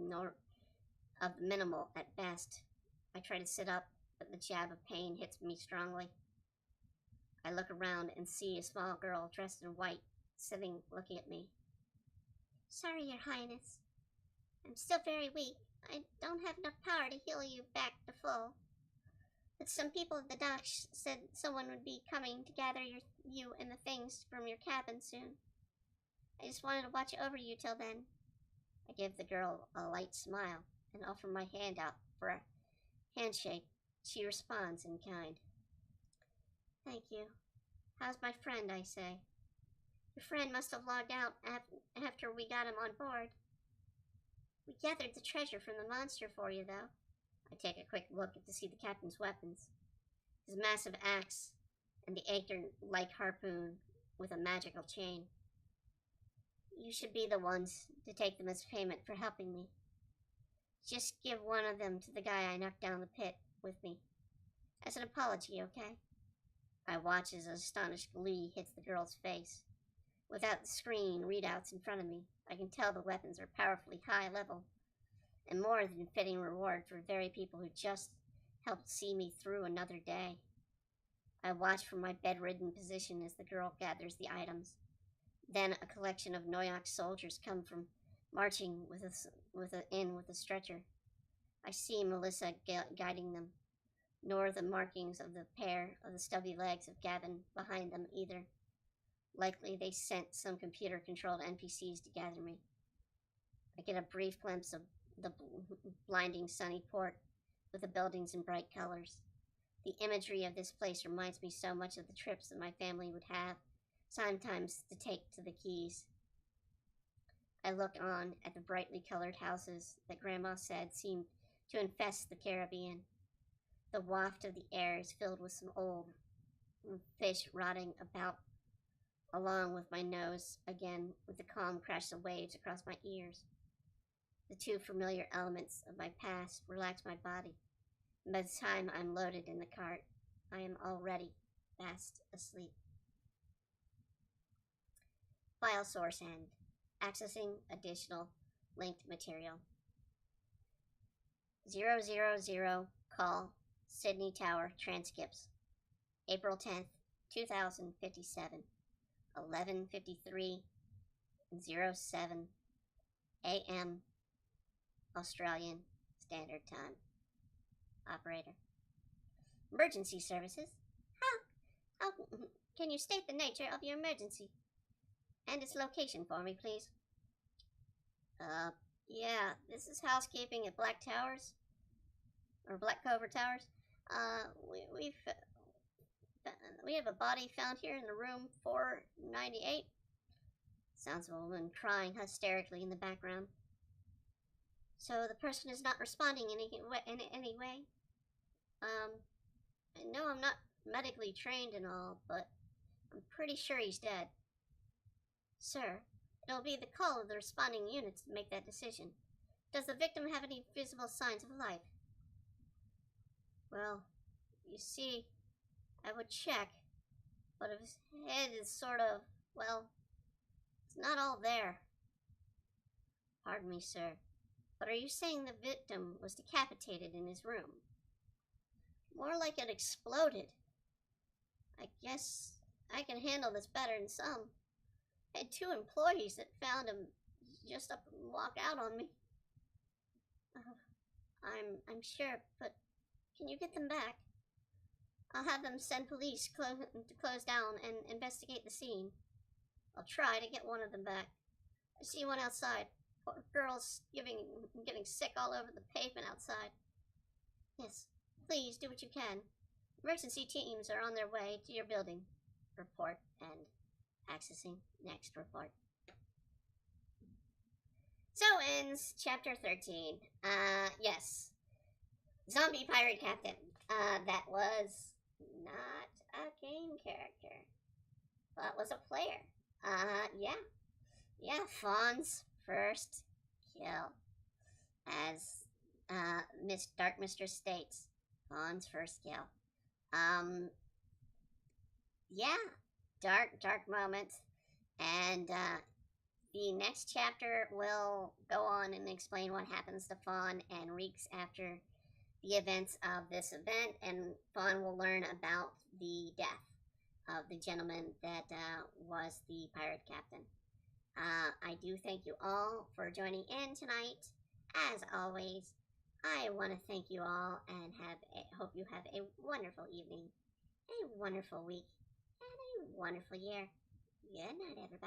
minimal at best. I try to sit up, but the jab of pain hits me strongly. I look around and see a small girl dressed in white, sitting looking at me. Sorry, Your Highness. I'm still very weak. I don't have enough power to heal you back to full. But some people at the docks said someone would be coming to gather you and the things from your cabin soon. I just wanted to watch over you till then. I give the girl a light smile and offer my hand out for Handshake. She responds in kind. Thank you. How's my friend, I say. Your friend must have logged out after we got him on board. We gathered the treasure from the monster for you, though. I take a quick look to see the captain's weapons. His massive axe and the anchor-like harpoon with a magical chain. You should be the ones to take them as payment for helping me. Just give one of them to the guy I knocked down the pit with me. As an apology, okay? I watch as astonished glee hits the girl's face. Without the screen readouts in front of me, I can tell the weapons are powerfully high level, and more than fitting reward for very people who just helped see me through another day. I watch from my bedridden position as the girl gathers the items. Then a collection of Noyak soldiers come from marching with a stretcher. I see Melissa guiding them, nor the markings of the pair of the stubby legs of Gavin behind them either. Likely they sent some computer-controlled NPCs to gather me. I get a brief glimpse of the blinding sunny port with the buildings in bright colors. The imagery of this place reminds me so much of the trips that my family would have, sometimes to take to the Keys. I look on at the brightly colored houses that Grandma said seemed to infest the Caribbean. The waft of the air is filled with some old fish rotting about, along with my nose, again with the calm crash of waves across my ears. The two familiar elements of my past relax my body, and by the time I'm loaded in the cart, I am already fast asleep. File source end. Accessing additional linked material. 000 call Sydney Tower transcripts. April 10th, 2057. 11:53 and 07 a.m. Australian Standard Time. Operator. Emergency services. How can you state the nature of your emergency? And its location for me, please. Yeah, this is housekeeping at Black Towers. Or Black Clover Towers. We have a body found here in the room 498. Sounds of a woman crying hysterically in the background. So the person is not responding in any way? I know I'm not medically trained and all, but I'm pretty sure he's dead. Sir, it'll be the call of the responding units to make that decision. Does the victim have any visible signs of life? Well, you see, I would check, but if his head is sort of, well, it's not all there. Pardon me, sir, but are you saying the victim was decapitated in his room? More like it exploded. I guess I can handle this better than some. I had 2 employees that found him just up and walked out on me. I'm sure, but can you get them back? I'll have them send police to close down and investigate the scene. I'll try to get one of them back. I see one outside. Poor girl's getting sick all over the pavement outside. Yes, please do what you can. Emergency teams are on their way to your building. Report and accessing next report. So ends chapter 13. Yes. Zombie Pirate Captain. That was not a game character, but was a player. Yeah, Fawn's first kill. As Miss Dark Mistress states, Fawn's first kill. Yeah, dark moments. And the next chapter will go on and explain what happens to Fawn and Reeks after the events of this event, and Fawn will learn about the death of the gentleman that was the pirate captain. I do thank you all for joining in tonight. As always, I want to thank you all and hope you have a wonderful evening, a wonderful week, and a wonderful year. Good night, everybody.